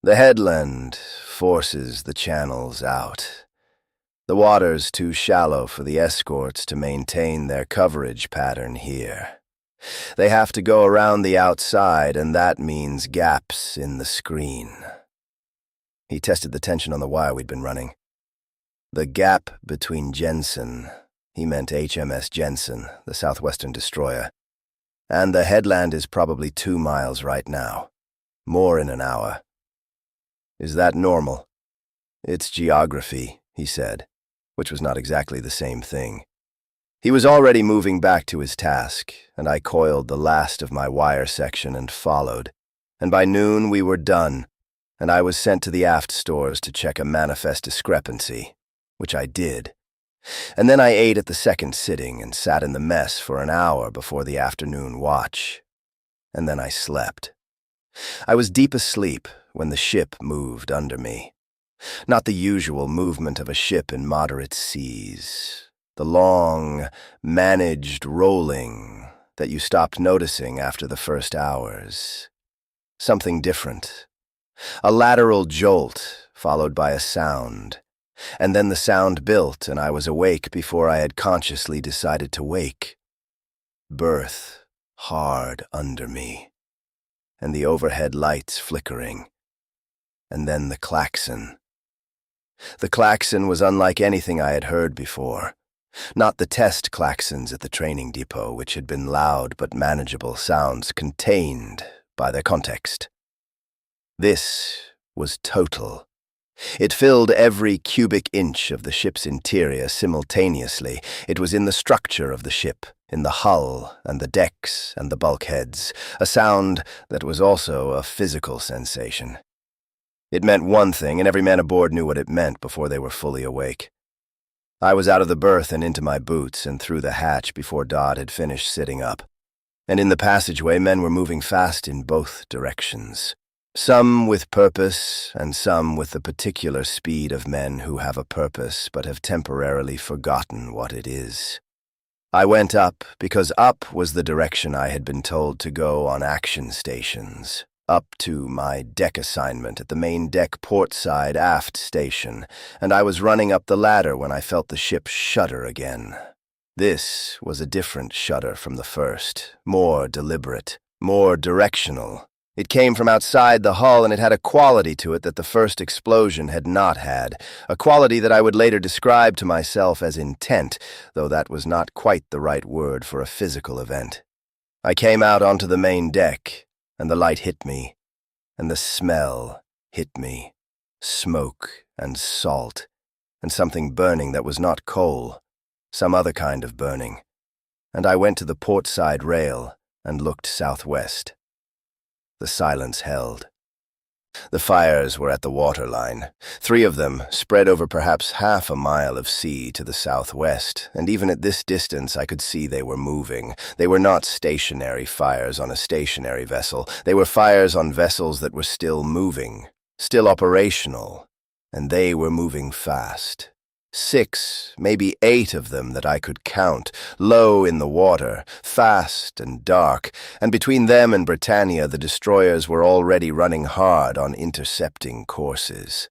"The headland forces the channels out. The water's too shallow for the escorts to maintain their coverage pattern here. They have to go around the outside, and that means gaps in the screen." He tested the tension on the wire we'd been running. "The gap between Jensen," he meant HMS Jensen, the southwestern destroyer, "and the headland is probably 2 miles right now. More in an hour. Is that normal?" "It's geography," he said, which was not exactly the same thing. He was already moving back to his task, and I coiled the last of my wire section and followed, and by noon we were done, and I was sent to the aft stores to check a manifest discrepancy, which I did. And then I ate at the second sitting and sat in the mess for an hour before the afternoon watch. And then I slept. I was deep asleep when the ship moved under me. Not the usual movement of a ship in moderate seas. The long, managed rolling that you stopped noticing after the first hours. Something different. A lateral jolt followed by a sound, And then the sound built, and I was awake before I had consciously decided to wake. Birth hard under me, and the overhead lights flickering. And then the klaxon. The klaxon was unlike anything I had heard before. Not the test klaxons at the training depot, which had been loud but manageable sounds contained by their context. This was total. It filled every cubic inch of the ship's interior simultaneously. It was in the structure of the ship, in the hull and the decks and the bulkheads, a sound that was also a physical sensation. It meant one thing, and every man aboard knew what it meant before they were fully awake. I was out of the berth and into my boots and through the hatch before Dodd had finished sitting up. And in the passageway, men were moving fast in both directions. Some with purpose, and some with the particular speed of men who have a purpose but have temporarily forgotten what it is. I went up because up was the direction I had been told to go on action stations, up to my deck assignment at the main deck portside aft station, and I was running up the ladder when I felt the ship shudder again. This was a different shudder from the first, more deliberate, more directional. It came from outside the hull, and it had a quality to it that the first explosion had not had, a quality that I would later describe to myself as intent, though that was not quite the right word for a physical event. I came out onto the main deck, and the light hit me, and the smell hit me, smoke and salt, and something burning that was not coal, some other kind of burning, and I went to the portside rail and looked southwest. The silence held. The fires were at the waterline, 3 of them spread over perhaps half a mile of sea to the southwest, and even at this distance I could see they were moving. They were not stationary fires on a stationary vessel. They were fires on vessels that were still moving, still operational, and they were moving fast. 6, maybe 8 of them that I could count, low in the water, fast and dark, and between them and Britannia the destroyers were already running hard on intercepting courses.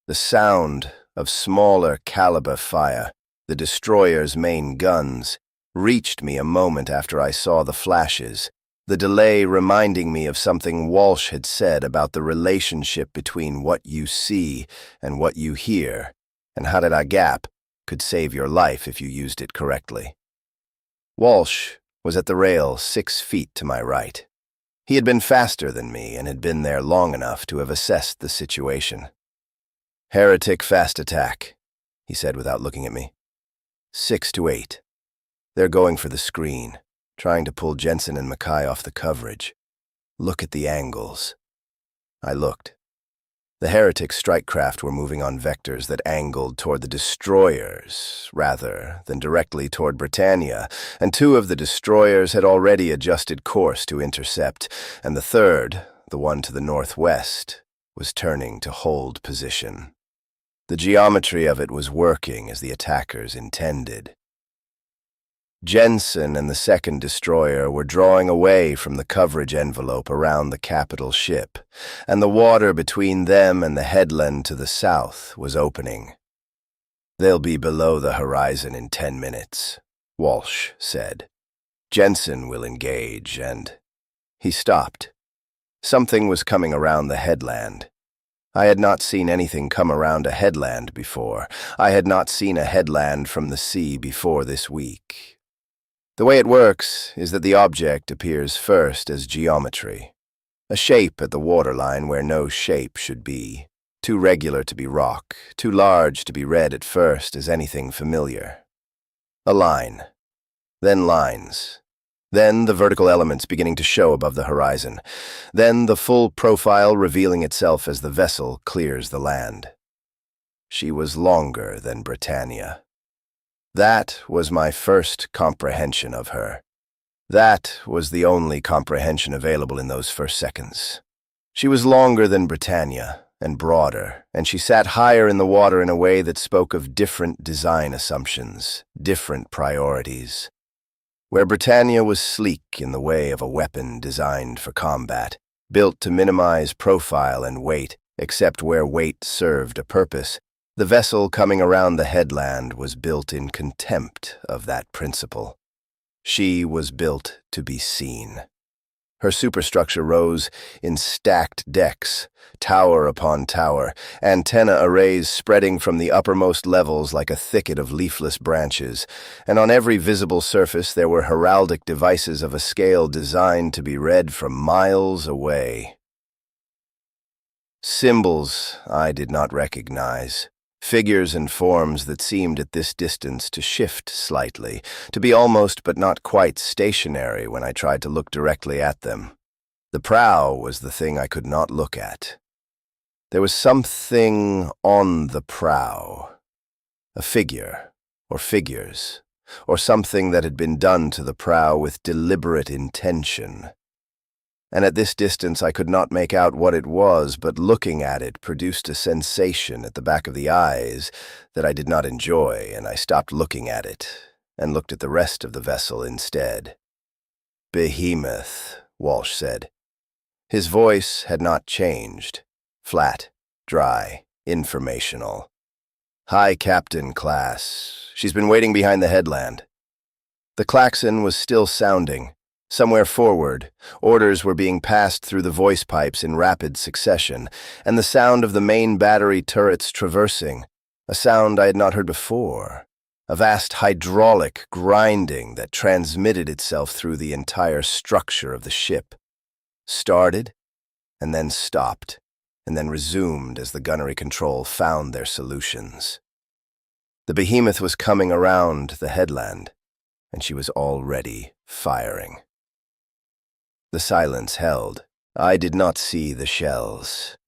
The sound of smaller caliber fire, the destroyers' main guns, reached me a moment after I saw the flashes, the delay reminding me of something Walsh had said about the relationship between what you see and what you hear, and how that gap could save your life if you used it correctly. Walsh was at the rail 6 feet to my right. He had been faster than me and had been there long enough to have assessed the situation. "Heretic fast attack," he said without looking at me. 6 to 8. They're going for the screen, trying to pull Jensen and Mackay off the coverage. Look at the angles. I looked. The Heretic strike craft were moving on vectors that angled toward the destroyers, rather than directly toward Britannia, and 2 of the destroyers had already adjusted course to intercept, and the third, the one to the northwest, was turning to hold position. The geometry of it was working as the attackers intended. Jensen and the second destroyer were drawing away from the coverage envelope around the capital ship, and the water between them and the headland to the south was opening. "They'll be below the horizon in 10 minutes, Walsh said. "Jensen will engage, and—" He stopped. Something was coming around the headland. I had not seen anything come around a headland before. I had not seen a headland from the sea before this week. The way it works is that the object appears first as geometry, a shape at the waterline where no shape should be, too regular to be rock, too large to be read at first as anything familiar. A line, then lines, then the vertical elements beginning to show above the horizon, then the full profile revealing itself as the vessel clears the land. She was longer than Britannia. That was my first comprehension of her. That was the only comprehension available in those first seconds. She was longer than Britannia, and broader, and she sat higher in the water in a way that spoke of different design assumptions, different priorities. Where Britannia was sleek in the way of a weapon designed for combat, built to minimize profile and weight, except where weight served a purpose, The vessel coming around the headland was built in contempt of that principle. She was built to be seen. Her superstructure rose in stacked decks, tower upon tower, antenna arrays spreading from the uppermost levels like a thicket of leafless branches, and on every visible surface there were heraldic devices of a scale designed to be read from miles away. Symbols I did not recognize. Figures and forms that seemed at this distance to shift slightly, to be almost but not quite stationary when I tried to look directly at them. The prow was the thing I could not look at. There was something on the prow, a figure, or figures, or something that had been done to the prow with deliberate intention. And at this distance I could not make out what it was, but looking at it produced a sensation at the back of the eyes that I did not enjoy, and I stopped looking at it, and looked at the rest of the vessel instead. "Behemoth," Walsh said. His voice had not changed. Flat, dry, informational. "Hi, Captain class. She's been waiting behind the headland." The klaxon was still sounding. Somewhere forward, orders were being passed through the voice pipes in rapid succession, and the sound of the main battery turrets traversing, a sound I had not heard before, a vast hydraulic grinding that transmitted itself through the entire structure of the ship, started, and then stopped, and then resumed as the gunnery control found their solutions. The Behemoth was coming around the headland, and she was already firing. The silence held. I did not see the shells.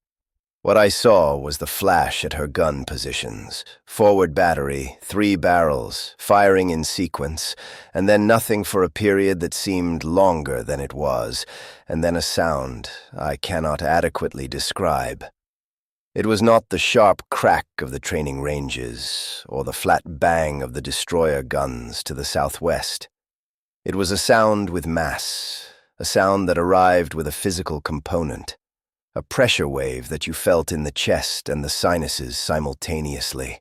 What I saw was the flash at her gun positions, forward battery, 3 barrels, firing in sequence, and then nothing for a period that seemed longer than it was, and then a sound I cannot adequately describe. It was not the sharp crack of the training ranges, or the flat bang of the destroyer guns to the southwest. It was a sound with mass, a sound that arrived with a physical component, a pressure wave that you felt in the chest and the sinuses simultaneously.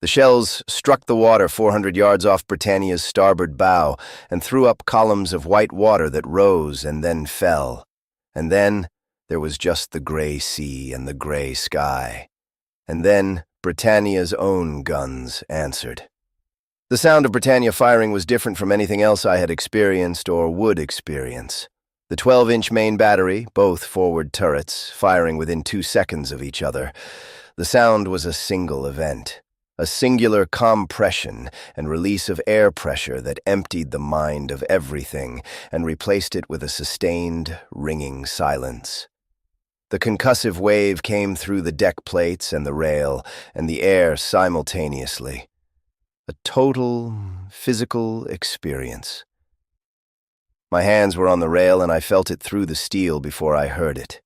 The shells struck the water 400 yards off Britannia's starboard bow and threw up columns of white water that rose and then fell. And then there was just the gray sea and the gray sky. And then Britannia's own guns answered. The sound of Britannia firing was different from anything else I had experienced or would experience. The 12-inch main battery, both forward turrets, firing within 2 seconds of each other. The sound was a single event, a singular compression and release of air pressure that emptied the mind of everything and replaced it with a sustained, ringing silence. The concussive wave came through the deck plates and the rail and the air simultaneously. A total, physical experience. My hands were on the rail and I felt it through the steel before I heard it.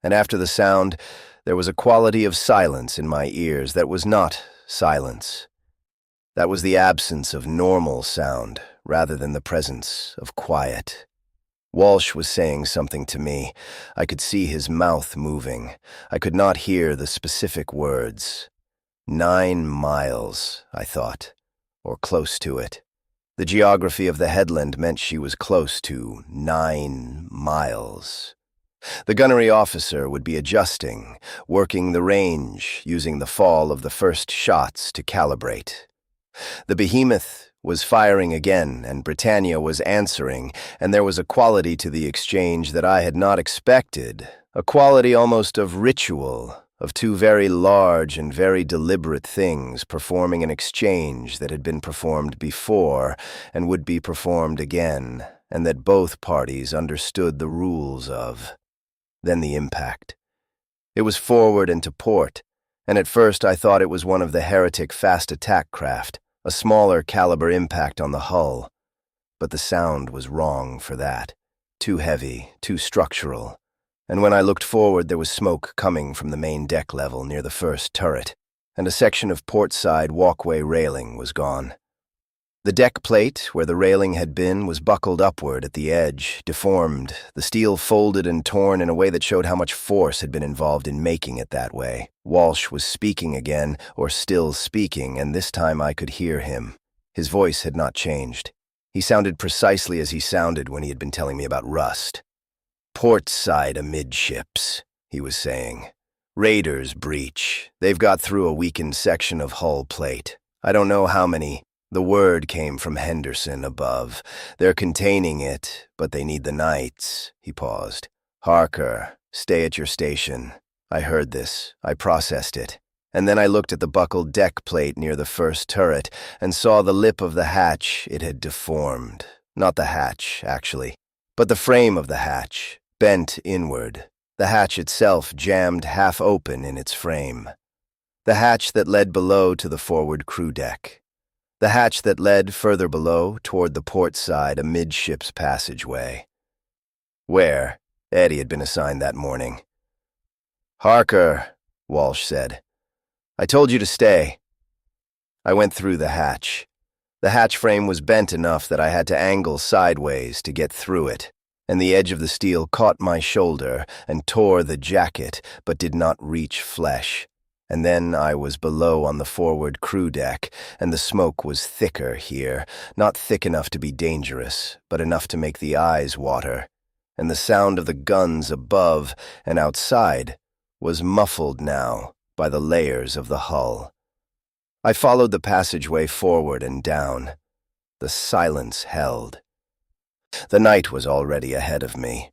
And after the sound, there was a quality of silence in my ears that was not silence. That was the absence of normal sound rather than the presence of quiet. Walsh was saying something to me. I could see his mouth moving. I could not hear the specific words. 9 miles, I thought, or close to it. The geography of the headland meant she was close to 9 miles. The gunnery officer would be adjusting, working the range, using the fall of the first shots to calibrate. The Behemoth was firing again, and Britannia was answering, and there was a quality to the exchange that I had not expected, a quality almost of ritual, of 2 very large and very deliberate things performing an exchange that had been performed before and would be performed again, and that both parties understood the rules of. Then the impact. It was forward and to port, and at first I thought it was one of the Heretic fast attack craft, a smaller caliber impact on the hull. But the sound was wrong for that. Too heavy, too structural. And when I looked forward, there was smoke coming from the main deck level near the first turret, and a section of portside walkway railing was gone. The deck plate, where the railing had been, was buckled upward at the edge, deformed, the steel folded and torn in a way that showed how much force had been involved in making it that way. Walsh was speaking again, or still speaking, and this time I could hear him. His voice had not changed. He sounded precisely as he sounded when he had been telling me about rust. "Port side amidships," he was saying. "Raiders breach. They've got through a weakened section of hull plate. I don't know how many. The word came from Henderson above. They're containing it, but they need the knights." He paused. "Harker, stay at your station." I heard this. I processed it. And then I looked at the buckled deck plate near the first turret and saw the lip of the hatch. It had deformed. Not the hatch, actually, but the frame of the hatch, bent inward. The hatch itself jammed half open in its frame. The hatch that led below to the forward crew deck. The hatch that led further below toward the port side amidships passageway. Where Eddie had been assigned that morning. "Harker," Walsh said. "I told you to stay." I went through the hatch. The hatch frame was bent enough that I had to angle sideways to get through it, and the edge of the steel caught my shoulder and tore the jacket, but did not reach flesh. And then I was below on the forward crew deck, and the smoke was thicker here, not thick enough to be dangerous, but enough to make the eyes water, and the sound of the guns above and outside was muffled now by the layers of the hull. I followed the passageway forward and down. The silence held. The knight was already ahead of me.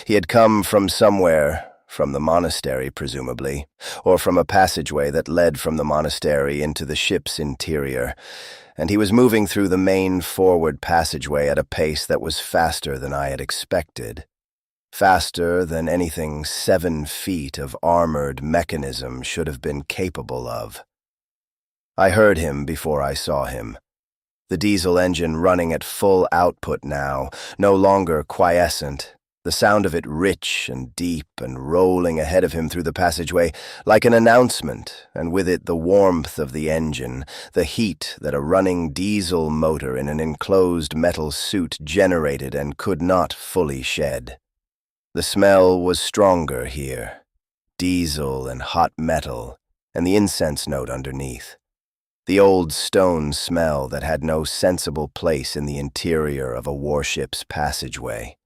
He had come from somewhere, from the monastery, presumably, or from a passageway that led from the monastery into the ship's interior, and he was moving through the main forward passageway at a pace that was faster than I had expected. Faster than anything 7 feet of armored mechanism should have been capable of. I heard him before I saw him. The diesel engine running at full output now, no longer quiescent, the sound of it rich and deep and rolling ahead of him through the passageway like an announcement, and with it the warmth of the engine, the heat that a running diesel motor in an enclosed metal suit generated and could not fully shed. The smell was stronger here, diesel and hot metal, and the incense note underneath. The old stone smell that had no sensible place in the interior of a warship's passageway.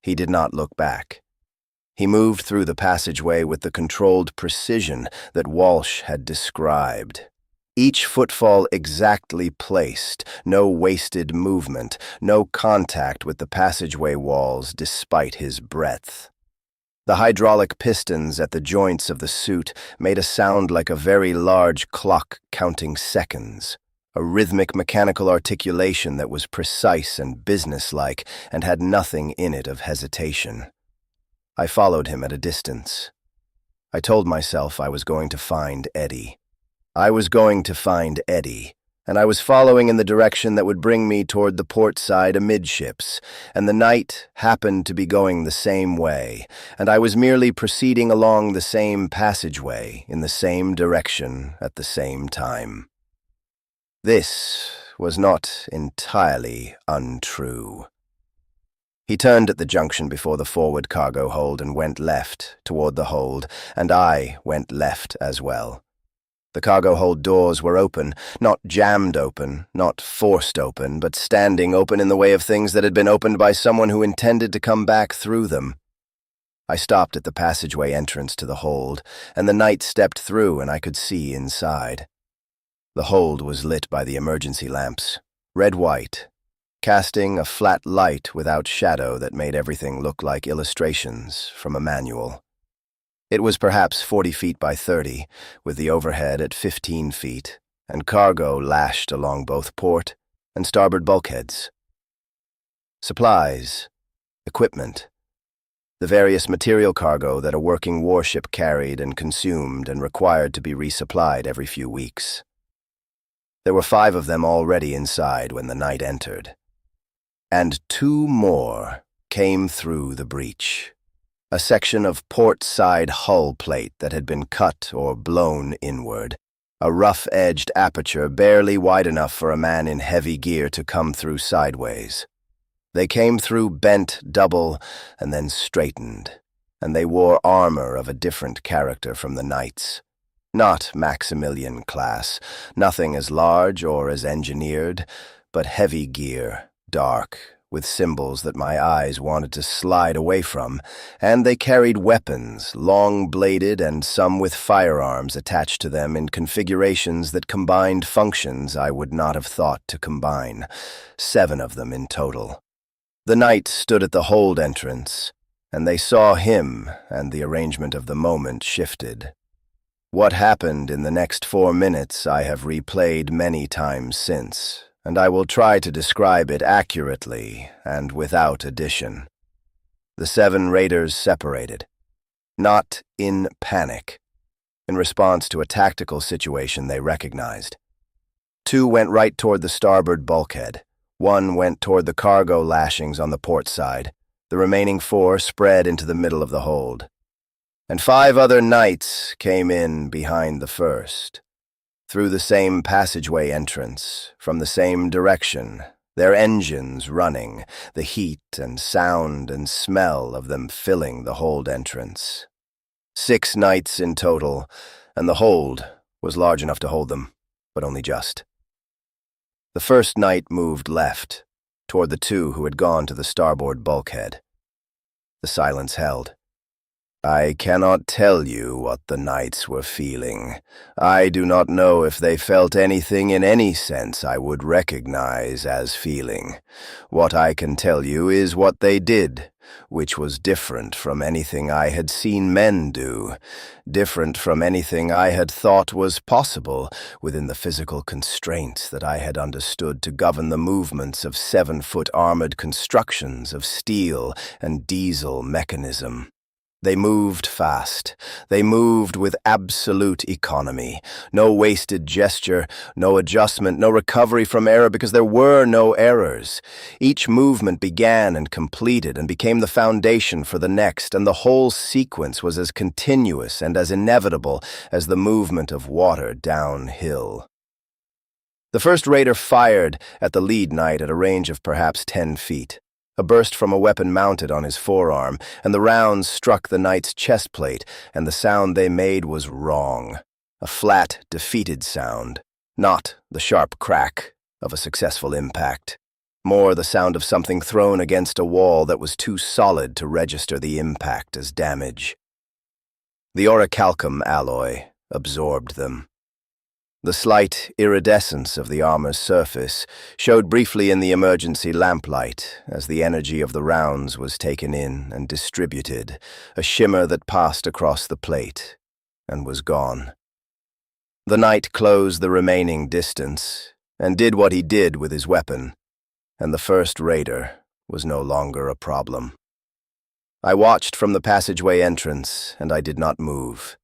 He did not look back. He moved through the passageway with the controlled precision that Walsh had described. Each footfall exactly placed, no wasted movement, no contact with the passageway walls despite his breadth. The hydraulic pistons at the joints of the suit made a sound like a very large clock counting seconds. A rhythmic mechanical articulation that was precise and businesslike and had nothing in it of hesitation. I followed him at a distance. I told myself I was going to find Eddie. I was going to find Eddie, and I was following in the direction that would bring me toward the port side amidships, and the knight happened to be going the same way, and I was merely proceeding along the same passageway in the same direction at the same time. This was not entirely untrue. He turned at the junction before the forward cargo hold and went left toward the hold, and I went left as well. The cargo hold doors were open, not jammed open, not forced open, but standing open in the way of things that had been opened by someone who intended to come back through them. I stopped at the passageway entrance to the hold, and the knight stepped through and I could see inside. The hold was lit by the emergency lamps, red-white, casting a flat light without shadow that made everything look like illustrations from a manual. It was perhaps 40 feet by 30, with the overhead at 15 feet, and cargo lashed along both port and starboard bulkheads. Supplies, equipment, the various material cargo that a working warship carried and consumed and required to be resupplied every few weeks. There were 5 of them already inside when the knight entered. And 2 more came through the breach. A section of port side hull plate that had been cut or blown inward, a rough-edged aperture barely wide enough for a man in heavy gear to come through sideways. They came through bent double and then straightened, and they wore armor of a different character from the knights. Not Maximilian class, nothing as large or as engineered, but heavy gear, dark, with symbols that my eyes wanted to slide away from, and they carried weapons, long-bladed and some with firearms attached to them in configurations that combined functions I would not have thought to combine, 7 of them in total. The knight stood at the hold entrance, and they saw him, and the arrangement of the moment shifted. What happened in the next 4 minutes I have replayed many times since, and I will try to describe it accurately and without addition. The 7 raiders separated, not in panic, in response to a tactical situation they recognized. 2 went right toward the starboard bulkhead. 1 went toward the cargo lashings on the port side. The remaining 4 spread into the middle of the hold. And 5 other knights came in behind the first, through the same passageway entrance, from the same direction, their engines running, the heat and sound and smell of them filling the hold entrance. 6 knights in total, and the hold was large enough to hold them, but only just. The first knight moved left, toward the 2 who had gone to the starboard bulkhead. The silence held. I cannot tell you what the knights were feeling. I do not know if they felt anything in any sense I would recognize as feeling. What I can tell you is what they did, which was different from anything I had seen men do, different from anything I had thought was possible within the physical constraints that I had understood to govern the movements of 7-foot armored constructions of steel and diesel mechanism. They moved fast. They moved with absolute economy. No wasted gesture, no adjustment, no recovery from error, because there were no errors. Each movement began and completed and became the foundation for the next, and the whole sequence was as continuous and as inevitable as the movement of water downhill. The first raider fired at the lead knight at a range of perhaps 10 feet. A burst from a weapon mounted on his forearm, and the rounds struck the knight's chest plate, and the sound they made was wrong. A flat, defeated sound, not the sharp crack of a successful impact. More the sound of something thrown against a wall that was too solid to register the impact as damage. The orichalcum alloy absorbed them. The slight iridescence of the armor's surface showed briefly in the emergency lamplight as the energy of the rounds was taken in and distributed, a shimmer that passed across the plate and was gone. The knight closed the remaining distance and did what he did with his weapon, and the first raider was no longer a problem. I watched from the passageway entrance, and I did not move.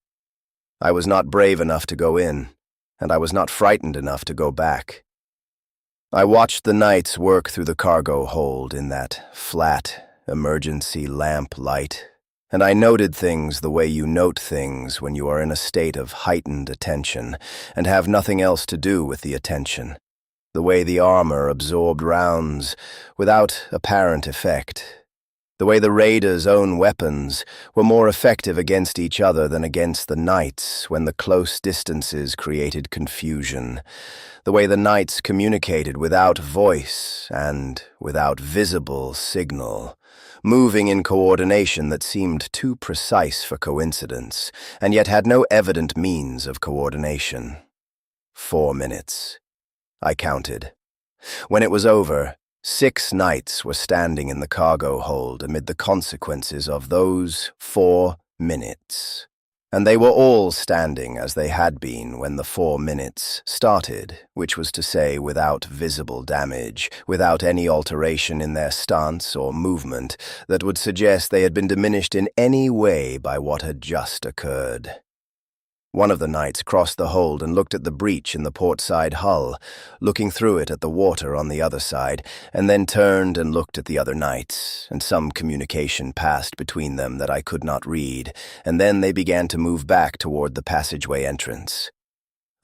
I was not brave enough to go in, and I was not frightened enough to go back. I watched the knights work through the cargo hold in that flat, emergency lamp light, and I noted things the way you note things when you are in a state of heightened attention and have nothing else to do with the attention. The way the armor absorbed rounds without apparent effect. The way the raiders' own weapons were more effective against each other than against the knights when the close distances created confusion. The way the knights communicated without voice and without visible signal, moving in coordination that seemed too precise for coincidence, and yet had no evident means of coordination. 4 minutes. I counted. When it was over, 6 knights were standing in the cargo hold amid the consequences of those 4 minutes. And they were all standing as they had been when the 4 minutes started, which was to say without visible damage, without any alteration in their stance or movement that would suggest they had been diminished in any way by what had just occurred. One of the knights crossed the hold and looked at the breach in the port side hull, looking through it at the water on the other side, and then turned and looked at the other knights, and some communication passed between them that I could not read, and then they began to move back toward the passageway entrance.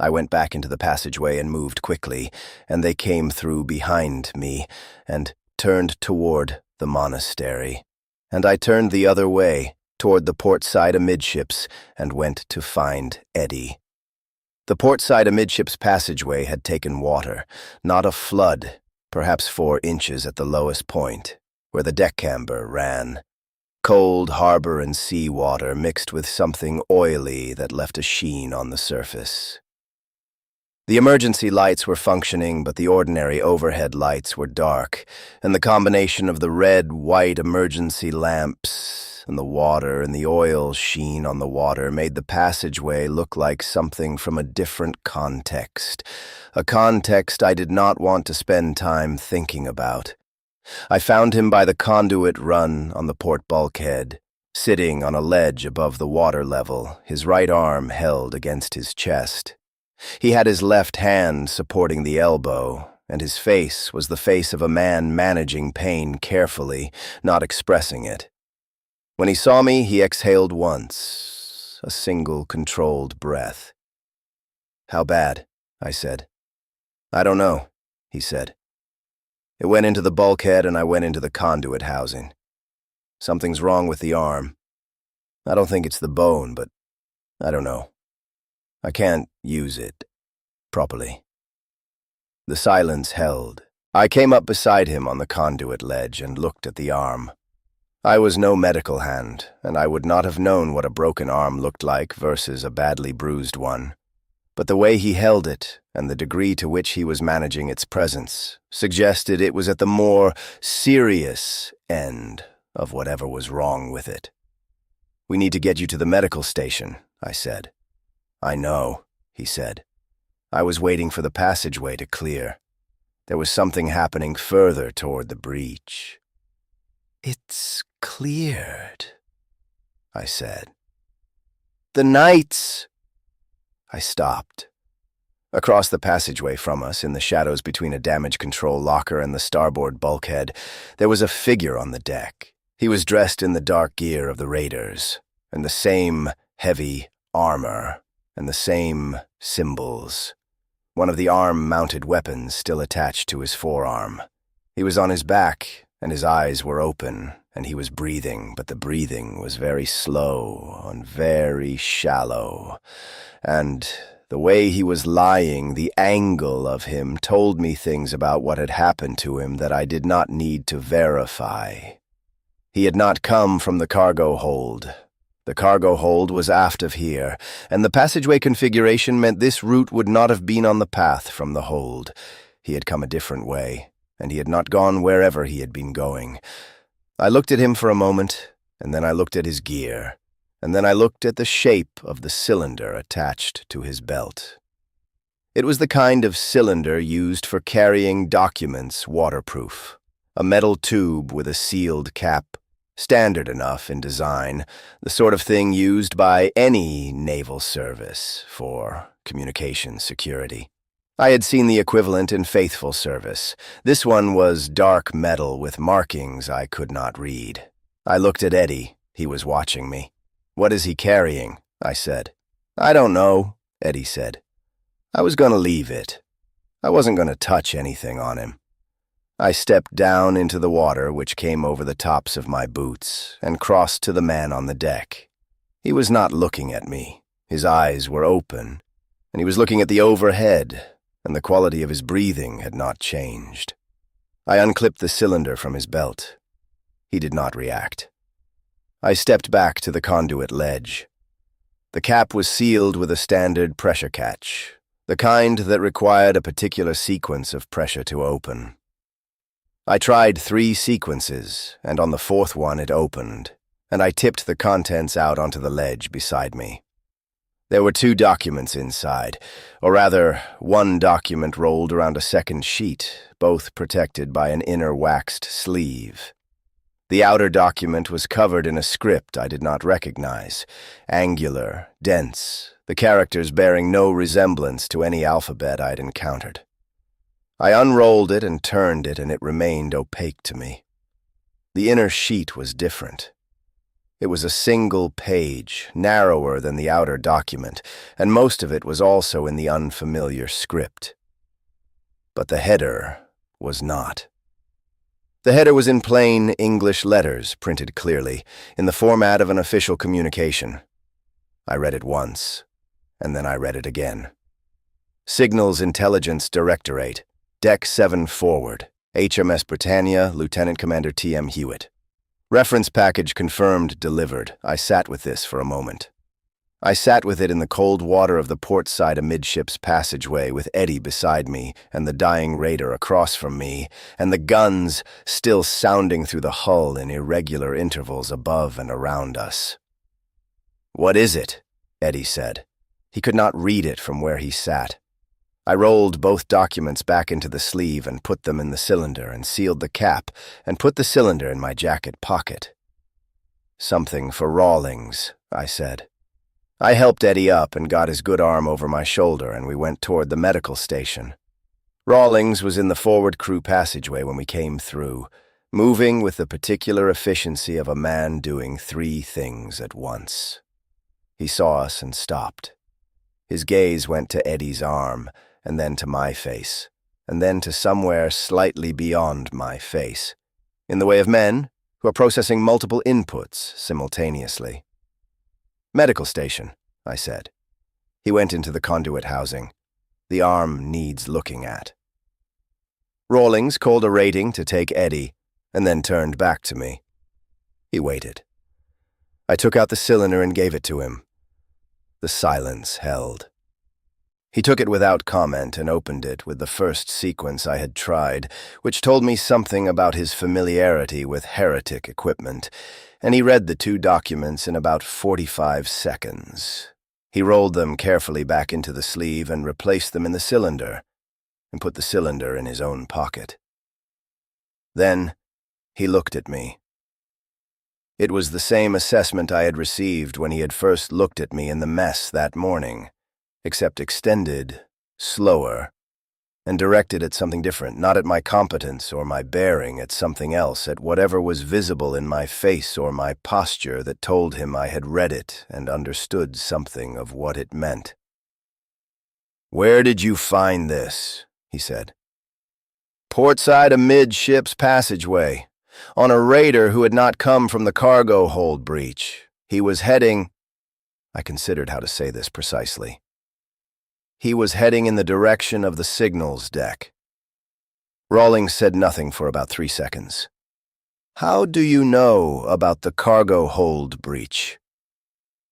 I went back into the passageway and moved quickly, and they came through behind me and turned toward the monastery. And I turned the other way, toward the port side amidships, and went to find Eddie. The port side amidships passageway had taken water, not a flood, perhaps 4 inches at the lowest point, where the deck camber ran. Cold harbor and sea water mixed with something oily that left a sheen on the surface. The emergency lights were functioning, but the ordinary overhead lights were dark, and the combination of the red-white emergency lamps and the water and the oil sheen on the water made the passageway look like something from a different context, a context I did not want to spend time thinking about. I found him by the conduit run on the port bulkhead, sitting on a ledge above the water level, his right arm held against his chest. He had his left hand supporting the elbow, and his face was the face of a man managing pain carefully, not expressing it. When he saw me, he exhaled once, a single controlled breath. "How bad?" I said. "I don't know," he said. "It went into the bulkhead and I went into the conduit housing. Something's wrong with the arm. I don't think it's the bone, but I don't know. I can't use it properly." The silence held. I came up beside him on the conduit ledge and looked at the arm. I was no medical hand, and I would not have known what a broken arm looked like versus a badly bruised one. But the way he held it, and the degree to which he was managing its presence, suggested it was at the more serious end of whatever was wrong with it. "We need to get you to the medical station," I said. "I know," he said. I was waiting for the passageway to clear. There was something happening further toward the breach. "It's cleared," I said. "The knights—" I stopped. Across the passageway from us, in the shadows between a damage control locker and the starboard bulkhead, there was a figure on the deck. He was dressed in the dark gear of the raiders, and the same heavy armor, and the same symbols. One of the arm-mounted weapons still attached to his forearm. He was on his back, and his eyes were open, and he was breathing, but the breathing was very slow and very shallow, and the way he was lying, the angle of him, told me things about what had happened to him that I did not need to verify. He had not come from the cargo hold. The cargo hold was aft of here, and the passageway configuration meant this route would not have been on the path from the hold. He had come a different way, and he had not gone wherever he had been going. I looked at him for a moment, and then I looked at his gear, and then I looked at the shape of the cylinder attached to his belt. It was the kind of cylinder used for carrying documents waterproof, a metal tube with a sealed cap, standard enough in design, the sort of thing used by any naval service for communication security. I had seen the equivalent in faithful service. This one was dark metal with markings I could not read. I looked at Eddie. He was watching me. "What is he carrying?" I said. "I don't know," Eddie said. "I was going to leave it. I wasn't going to touch anything on him." I stepped down into the water, which came over the tops of my boots, and crossed to the man on the deck. He was not looking at me. His eyes were open, and he was looking at the overhead, and the quality of his breathing had not changed. I unclipped the cylinder from his belt. He did not react. I stepped back to the conduit ledge. The cap was sealed with a standard pressure catch, the kind that required a particular sequence of pressure to open. I tried 3 sequences, and on the 4th one it opened, and I tipped the contents out onto the ledge beside me. There were 2 documents inside, or rather, 1 document rolled around a second sheet, both protected by an inner waxed sleeve. The outer document was covered in a script I did not recognize, angular, dense, the characters bearing no resemblance to any alphabet I'd encountered. I unrolled it and turned it, and it remained opaque to me. The inner sheet was different. It was a single page, narrower than the outer document, and most of it was also in the unfamiliar script. But the header was not. The header was in plain English letters, printed clearly, in the format of an official communication. I read it once, and then I read it again. Signals Intelligence Directorate, Deck 7 Forward, HMS Britannia, Lieutenant Commander T.M. Hewitt. Reference package confirmed delivered. I sat with this for a moment. I sat with it in the cold water of the port side amidships passageway with Eddie beside me and the dying raider across from me, and the guns still sounding through the hull in irregular intervals above and around us. "What is it?" Eddie said. He could not read it from where he sat. I rolled both documents back into the sleeve and put them in the cylinder and sealed the cap and put the cylinder in my jacket pocket. "Something for Rawlings," I said. I helped Eddie up and got his good arm over my shoulder, and we went toward the medical station. Rawlings was in the forward crew passageway when we came through, moving with the particular efficiency of a man doing 3 things at once. He saw us and stopped. His gaze went to Eddie's arm, and then to my face, and then to somewhere slightly beyond my face, in the way of men who are processing multiple inputs simultaneously. "Medical station," I said. He went into the conduit housing. "The arm needs looking at." Rawlings called a rating to take Eddie, and then turned back to me. He waited. I took out the cylinder and gave it to him. The silence held. He took it without comment and opened it with the first sequence I had tried, which told me something about his familiarity with heretic equipment, and he read the 2 documents in about 45 seconds. He rolled them carefully back into the sleeve and replaced them in the cylinder, and put the cylinder in his own pocket. Then he looked at me. It was the same assessment I had received when he had first looked at me in the mess that morning, except extended, slower, and directed at something different, not at my competence or my bearing, at something else, at whatever was visible in my face or my posture that told him I had read it and understood something of what it meant. "Where did you find this?" he said. "Portside amidships passageway, on a raider who had not come from the cargo hold breach. He was heading—" I considered how to say this precisely. "He was heading in the direction of the signals deck." Rawlings said nothing for about 3 seconds. "How do you know about the cargo hold breach?"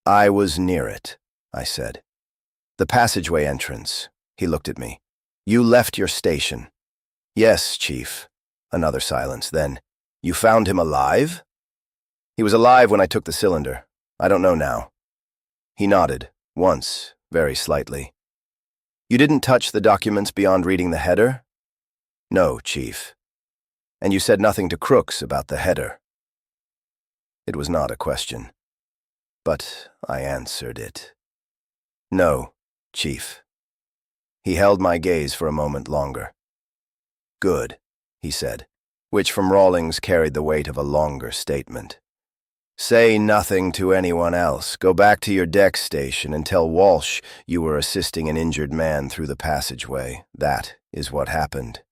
"I was near it," I said. "The passageway entrance." He looked at me. "You left your station." "Yes, Chief." Another silence. Then, "You found him alive?" "He was alive when I took the cylinder. I don't know now." He nodded, once, very slightly. "You didn't touch the documents beyond reading the header?" "No, Chief." "And you said nothing to Crooks about the header?" It was not a question, but I answered it. "No, Chief." He held my gaze for a moment longer. "Good," he said, which from Rawlings carried the weight of a longer statement. "Say nothing to anyone else. Go back to your deck station and tell Walsh you were assisting an injured man through the passageway. That is what happened."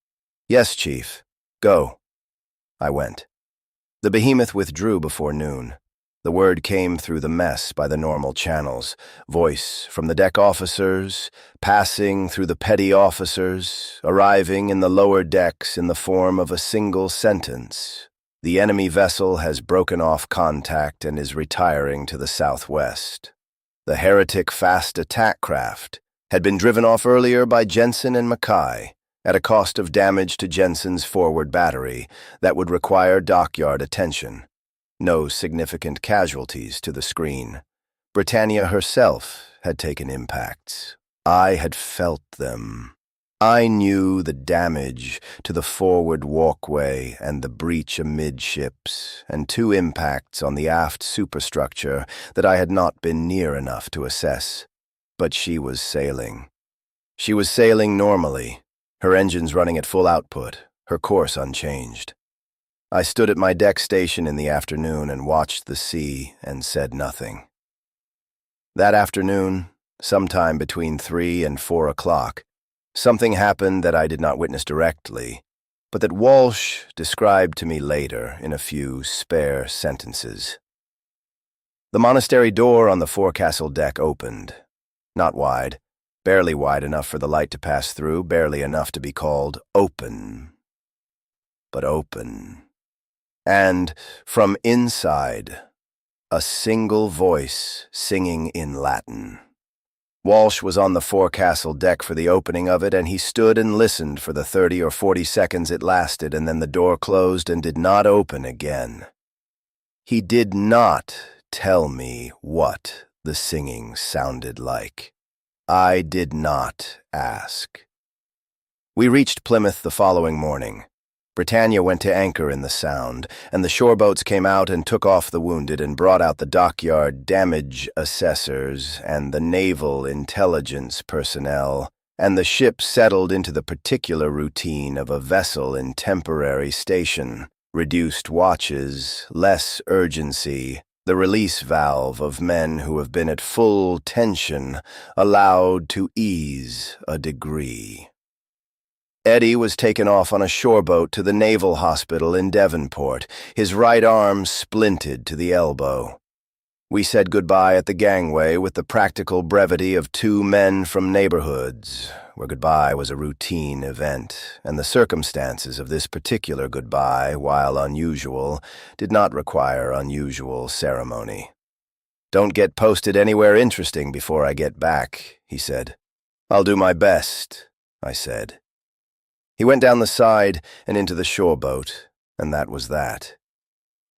"Yes, Chief. Go." I went. The Behemoth withdrew before noon. The word came through the mess by the normal channels, voice from the deck officers, passing through the petty officers, arriving in the lower decks in the form of a single sentence. "The enemy vessel has broken off contact and is retiring to the southwest." The heretic fast attack craft had been driven off earlier by Jensen and Mackay, at a cost of damage to Jensen's forward battery that would require dockyard attention. No significant casualties to the screen. Britannia herself had taken impacts. I had felt them. I knew the damage to the forward walkway and the breach amidships, and 2 impacts on the aft superstructure that I had not been near enough to assess. But she was sailing. She was sailing normally, her engines running at full output, her course unchanged. I stood at my deck station in the afternoon and watched the sea and said nothing. That afternoon, sometime between 3 and 4 o'clock, something happened that I did not witness directly, but that Walsh described to me later in a few spare sentences. The monastery door on the forecastle deck opened. Not wide, barely wide enough for the light to pass through, barely enough to be called open. But open. And from inside, a single voice singing in Latin. Walsh was on the forecastle deck for the opening of it, and he stood and listened for the 30 or 40 seconds it lasted, and then the door closed and did not open again. He did not tell me what the singing sounded like. I did not ask. We reached Plymouth the following morning. Britannia went to anchor in the Sound, and the shore boats came out and took off the wounded and brought out the dockyard damage assessors and the naval intelligence personnel, and the ship settled into the particular routine of a vessel in temporary station, reduced watches, less urgency, the release valve of men who have been at full tension, allowed to ease a degree. Eddie was taken off on a shoreboat to the Naval Hospital in Devonport, his right arm splinted to the elbow. We said goodbye at the gangway with the practical brevity of two men from neighborhoods, where goodbye was a routine event, and the circumstances of this particular goodbye, while unusual, did not require unusual ceremony. "Don't get posted anywhere interesting before I get back," he said. "I'll do my best," I said. He went down the side and into the shoreboat, and that was that.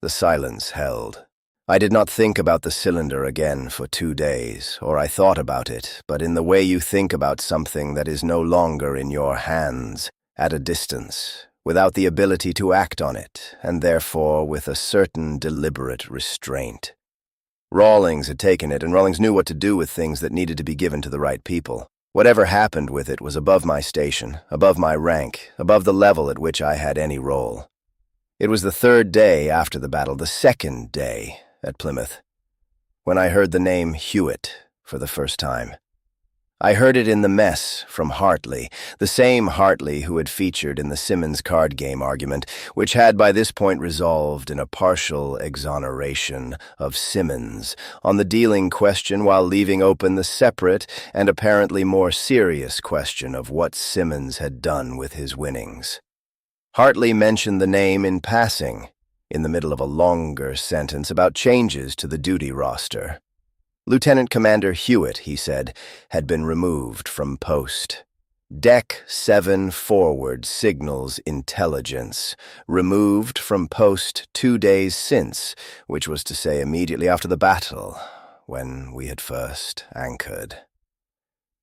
The silence held. I did not think about the cylinder again for 2 days, or I thought about it, but in the way you think about something that is no longer in your hands, at a distance, without the ability to act on it, and therefore with a certain deliberate restraint. Rawlings had taken it, and Rawlings knew what to do with things that needed to be given to the right people. Whatever happened with it was above my station, above my rank, above the level at which I had any role. It was the 3rd day after the battle, the 2nd day at Plymouth, when I heard the name Hewitt for the first time. I heard it in the mess from Hartley, the same Hartley who had featured in the Simmons card game argument, which had by this point resolved in a partial exoneration of Simmons on the dealing question, while leaving open the separate and apparently more serious question of what Simmons had done with his winnings. Hartley mentioned the name in passing, in the middle of a longer sentence about changes to the duty roster. Lieutenant Commander Hewitt, he said, had been removed from post. Deck 7 forward signals intelligence, removed from post 2 days since, which was to say immediately after the battle, when we had first anchored.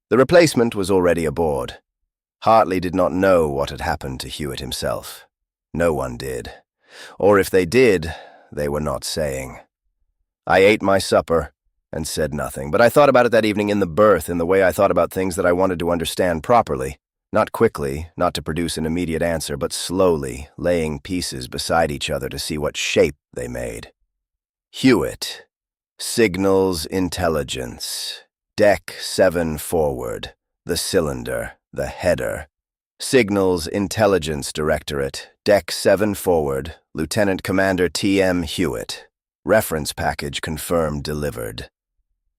The replacement was already aboard. Hartley did not know what had happened to Hewitt himself. No one did. Or if they did, they were not saying. I ate my supper and said nothing, but I thought about it that evening in the berth in the way I thought about things that I wanted to understand properly, not quickly, not to produce an immediate answer, but slowly, laying pieces beside each other to see what shape they made. Hewitt, signals intelligence, deck 7 forward, the cylinder, the header. Signals Intelligence Directorate, deck 7 forward, Lieutenant Commander T.M. Hewitt. Reference package confirmed delivered.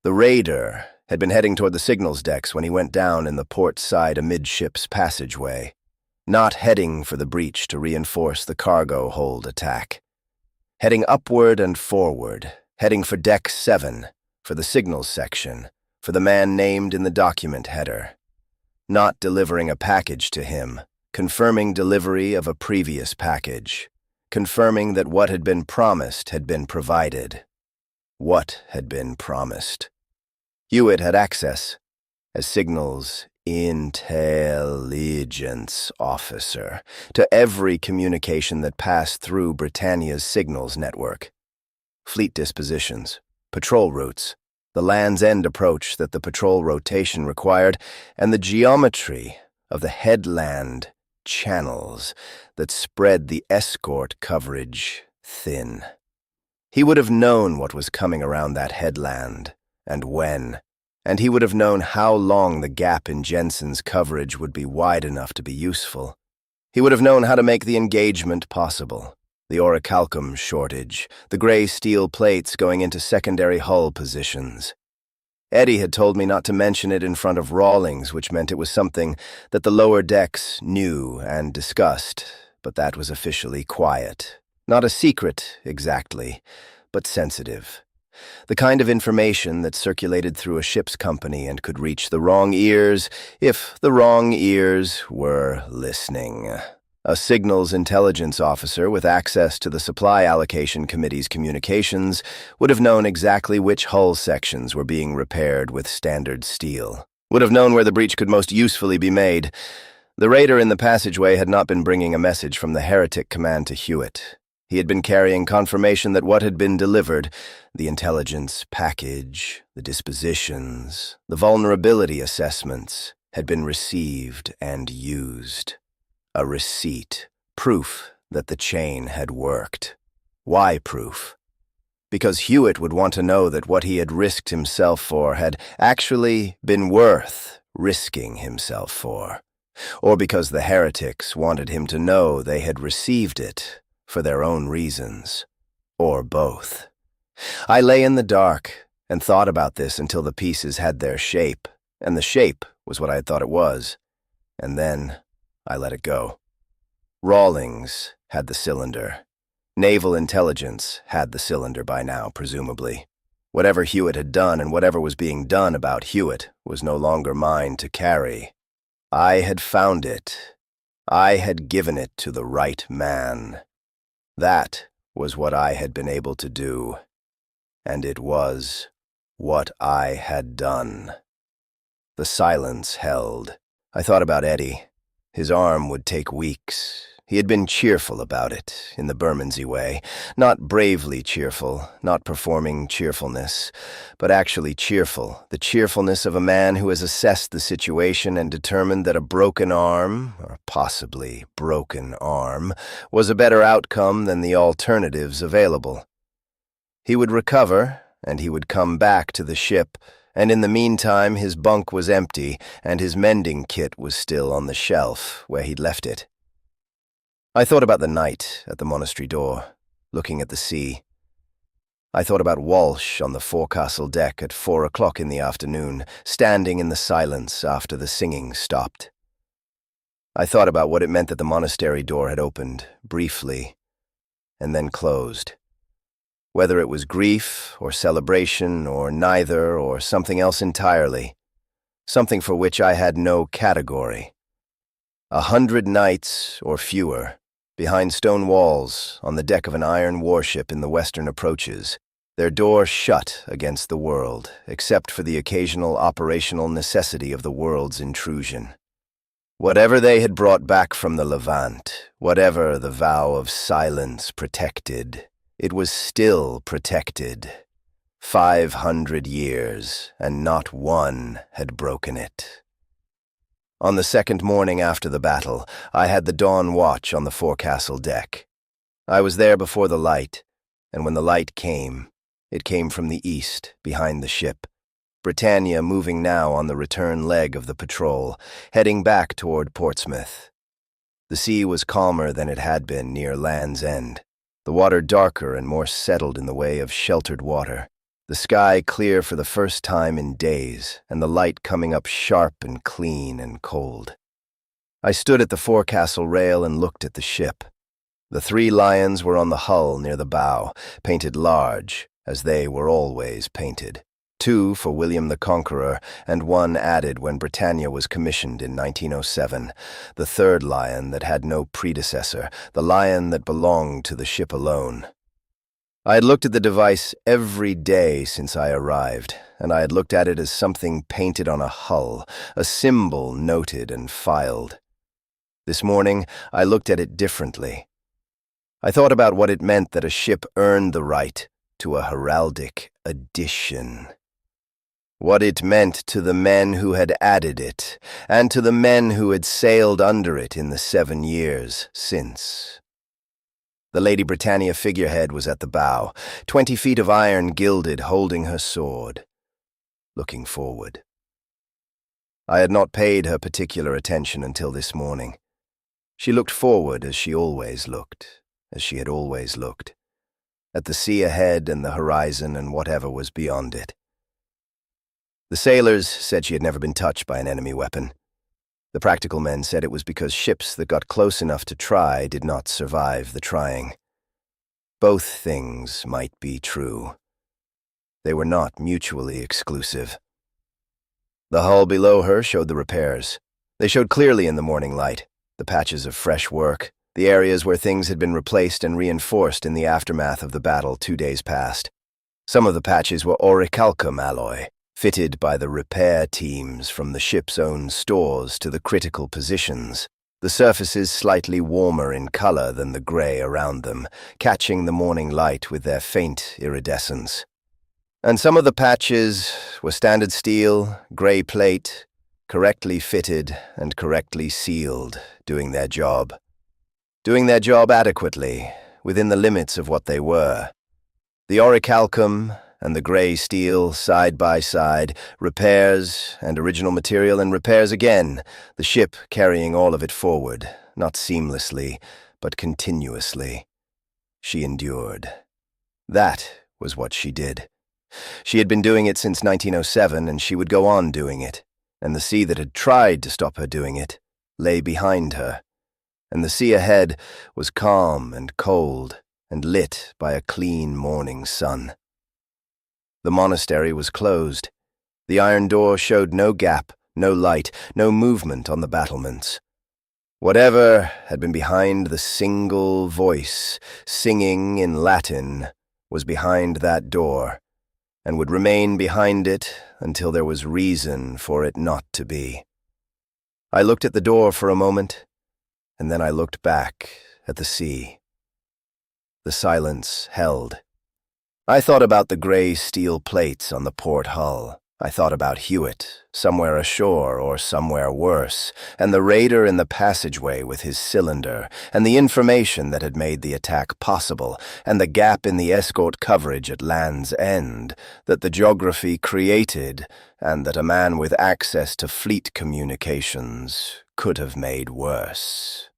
The Raider had been heading toward the signals decks when he went down in the port side amidships passageway, not heading for the breach to reinforce the cargo hold attack. Heading upward and forward, heading for deck 7, for the signals section, for the man named in the document header. Not delivering a package to him, confirming delivery of a previous package, confirming that what had been promised had been provided. What had been promised? Hewitt had access, as signals intelligence officer, to every communication that passed through Britannia's signals network. Fleet dispositions, patrol routes, the Land's End approach that the patrol rotation required, and the geometry of the headland channels that spread the escort coverage thin. He would have known what was coming around that headland, and when, and he would have known how long the gap in Jensen's coverage would be wide enough to be useful. He would have known how to make the engagement possible. The orichalcum shortage, the gray steel plates going into secondary hull positions. Eddie had told me not to mention it in front of Rawlings, which meant it was something that the lower decks knew and discussed, but that was officially quiet. Not a secret, exactly, but sensitive. The kind of information that circulated through a ship's company and could reach the wrong ears if the wrong ears were listening. A signals intelligence officer with access to the Supply Allocation Committee's communications would have known exactly which hull sections were being repaired with standard steel. Would have known where the breach could most usefully be made. The raider in the passageway had not been bringing a message from the Heretic command to Hewitt. He had been carrying confirmation that what had been delivered, the intelligence package, the dispositions, the vulnerability assessments, had been received and used. A receipt, proof that the chain had worked. Why proof? Because Hewitt would want to know that what he had risked himself for had actually been worth risking himself for. Or because the heretics wanted him to know they had received it for their own reasons. Or both. I lay in the dark and thought about this until the pieces had their shape, and the shape was what I had thought it was. And then I let it go. Rawlings had the cylinder. Naval intelligence had the cylinder by now, presumably. Whatever Hewitt had done and whatever was being done about Hewitt was no longer mine to carry. I had found it. I had given it to the right man. That was what I had been able to do. And it was what I had done. The silence held. I thought about Eddie. His arm would take weeks. He had been cheerful about it, in the Bermondsey way. Not bravely cheerful, not performing cheerfulness, but actually cheerful. The cheerfulness of a man who has assessed the situation and determined that a broken arm, or possibly broken arm, was a better outcome than the alternatives available. He would recover, and he would come back to the ship, and in the meantime his bunk was empty, and his mending kit was still on the shelf where he'd left it. I thought about the night at the Monastery Door, looking at the sea. I thought about Walsh on the forecastle deck at 4 o'clock in the afternoon, standing in the silence after the singing stopped. I thought about what it meant that the monastery door had opened, briefly, and then closed. Whether it was grief or celebration or neither or something else entirely, something for which I had no category. 100 nights or fewer, behind stone walls, on the deck of an iron warship in the western approaches, their door shut against the world, except for the occasional operational necessity of the world's intrusion. Whatever they had brought back from the Levant, whatever the vow of silence protected, it was still protected. 500 years, and not one had broken it. On the second morning after the battle, I had the dawn watch on the forecastle deck. I was there before the light, and when the light came, it came from the east, behind the ship. Britannia moving now on the return leg of the patrol, heading back toward Portsmouth. The sea was calmer than it had been near Land's End, the water darker and more settled in the way of sheltered water. The sky clear for the first time in days, and the light coming up sharp and clean and cold. I stood at the forecastle rail and looked at the ship. The 3 lions were on the hull near the bow, painted large, as they were always painted. 2 for William the Conqueror, and 1 added when Britannia was commissioned in 1907, the 3rd lion that had no predecessor, the lion that belonged to the ship alone. I had looked at the device every day since I arrived, and I had looked at it as something painted on a hull, a symbol noted and filed. This morning, I looked at it differently. I thought about what it meant that a ship earned the right to a heraldic addition. what it meant to the men who had added it, and to the men who had sailed under it in the 7 years since. The Lady Britannia figurehead was at the bow, 20 feet of iron gilded, holding her sword, looking forward. I had not paid her particular attention until this morning. She looked forward as she had always looked, at the sea ahead and the horizon and whatever was beyond it. The sailors said she had never been touched by an enemy weapon. The practical men said it was because ships that got close enough to try did not survive the trying. Both things might be true. They were not mutually exclusive. The hull below her showed the repairs. They showed clearly in the morning light, the patches of fresh work, the areas where things had been replaced and reinforced in the aftermath of the battle 2 days past. Some of the patches were orichalcum alloy, fitted by the repair teams from the ship's own stores to the critical positions, the surfaces slightly warmer in color than the gray around them, catching the morning light with their faint iridescence. And some of the patches were standard steel, gray plate, correctly fitted and correctly sealed, doing their job. Doing their job adequately, within the limits of what they were. The orichalcum and the gray steel, side by side, repairs and original material and repairs again, the ship carrying all of it forward, not seamlessly, but continuously. She endured. That was what she did. She had been doing it since 1907, and she would go on doing it, and the sea that had tried to stop her doing it lay behind her, and the sea ahead was calm and cold and lit by a clean morning sun. The monastery was closed. The iron door showed no gap, no light, no movement on the battlements. Whatever had been behind the single voice singing in Latin was behind that door, and would remain behind it until there was reason for it not to be. I looked at the door for a moment, and then I looked back at the sea. The silence held. I thought about the gray steel plates on the port hull. I thought about Hewitt, somewhere ashore or somewhere worse, and the raider in the passageway with his cylinder, and the information that had made the attack possible, and the gap in the escort coverage at Land's End that the geography created, and that a man with access to fleet communications could have made worse.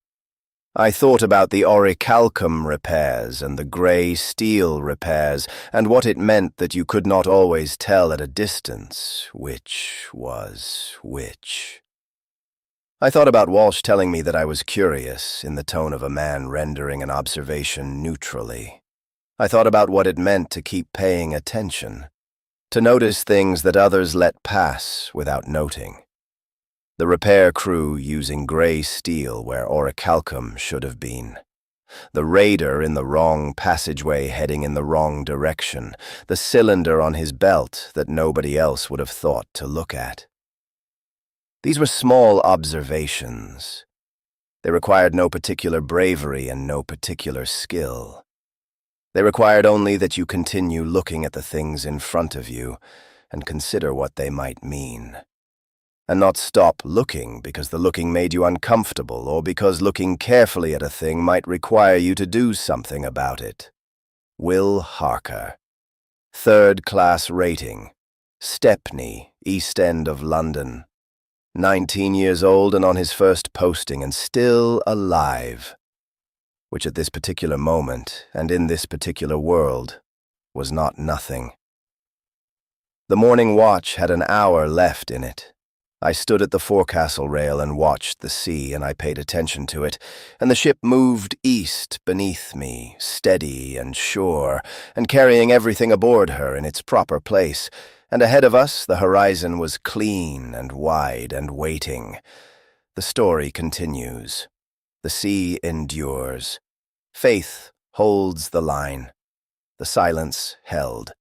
I thought about the orichalcum repairs and the grey steel repairs, and what it meant that you could not always tell at a distance which was which. I thought about Walsh telling me that I was curious, in the tone of a man rendering an observation neutrally. I thought about what it meant to keep paying attention, to notice things that others let pass without noting. The repair crew using grey steel where orichalcum should have been. The raider in the wrong passageway heading in the wrong direction, the cylinder on his belt that nobody else would have thought to look at. These were small observations. They required no particular bravery and no particular skill. They required only that you continue looking at the things in front of you and consider what they might mean. And not stop looking because the looking made you uncomfortable or because looking carefully at a thing might require you to do something about it. Will Harker. 3rd class rating. Stepney, East End of London. 19 years old and on his first posting and still alive. Which at this particular moment and in this particular world was not nothing. The morning watch had an hour left in it. I stood at the forecastle rail and watched the sea, and I paid attention to it, and the ship moved east beneath me, steady and sure, and carrying everything aboard her in its proper place, and ahead of us the horizon was clean and wide and waiting. The story continues. The sea endures. Faith holds the line. The silence held.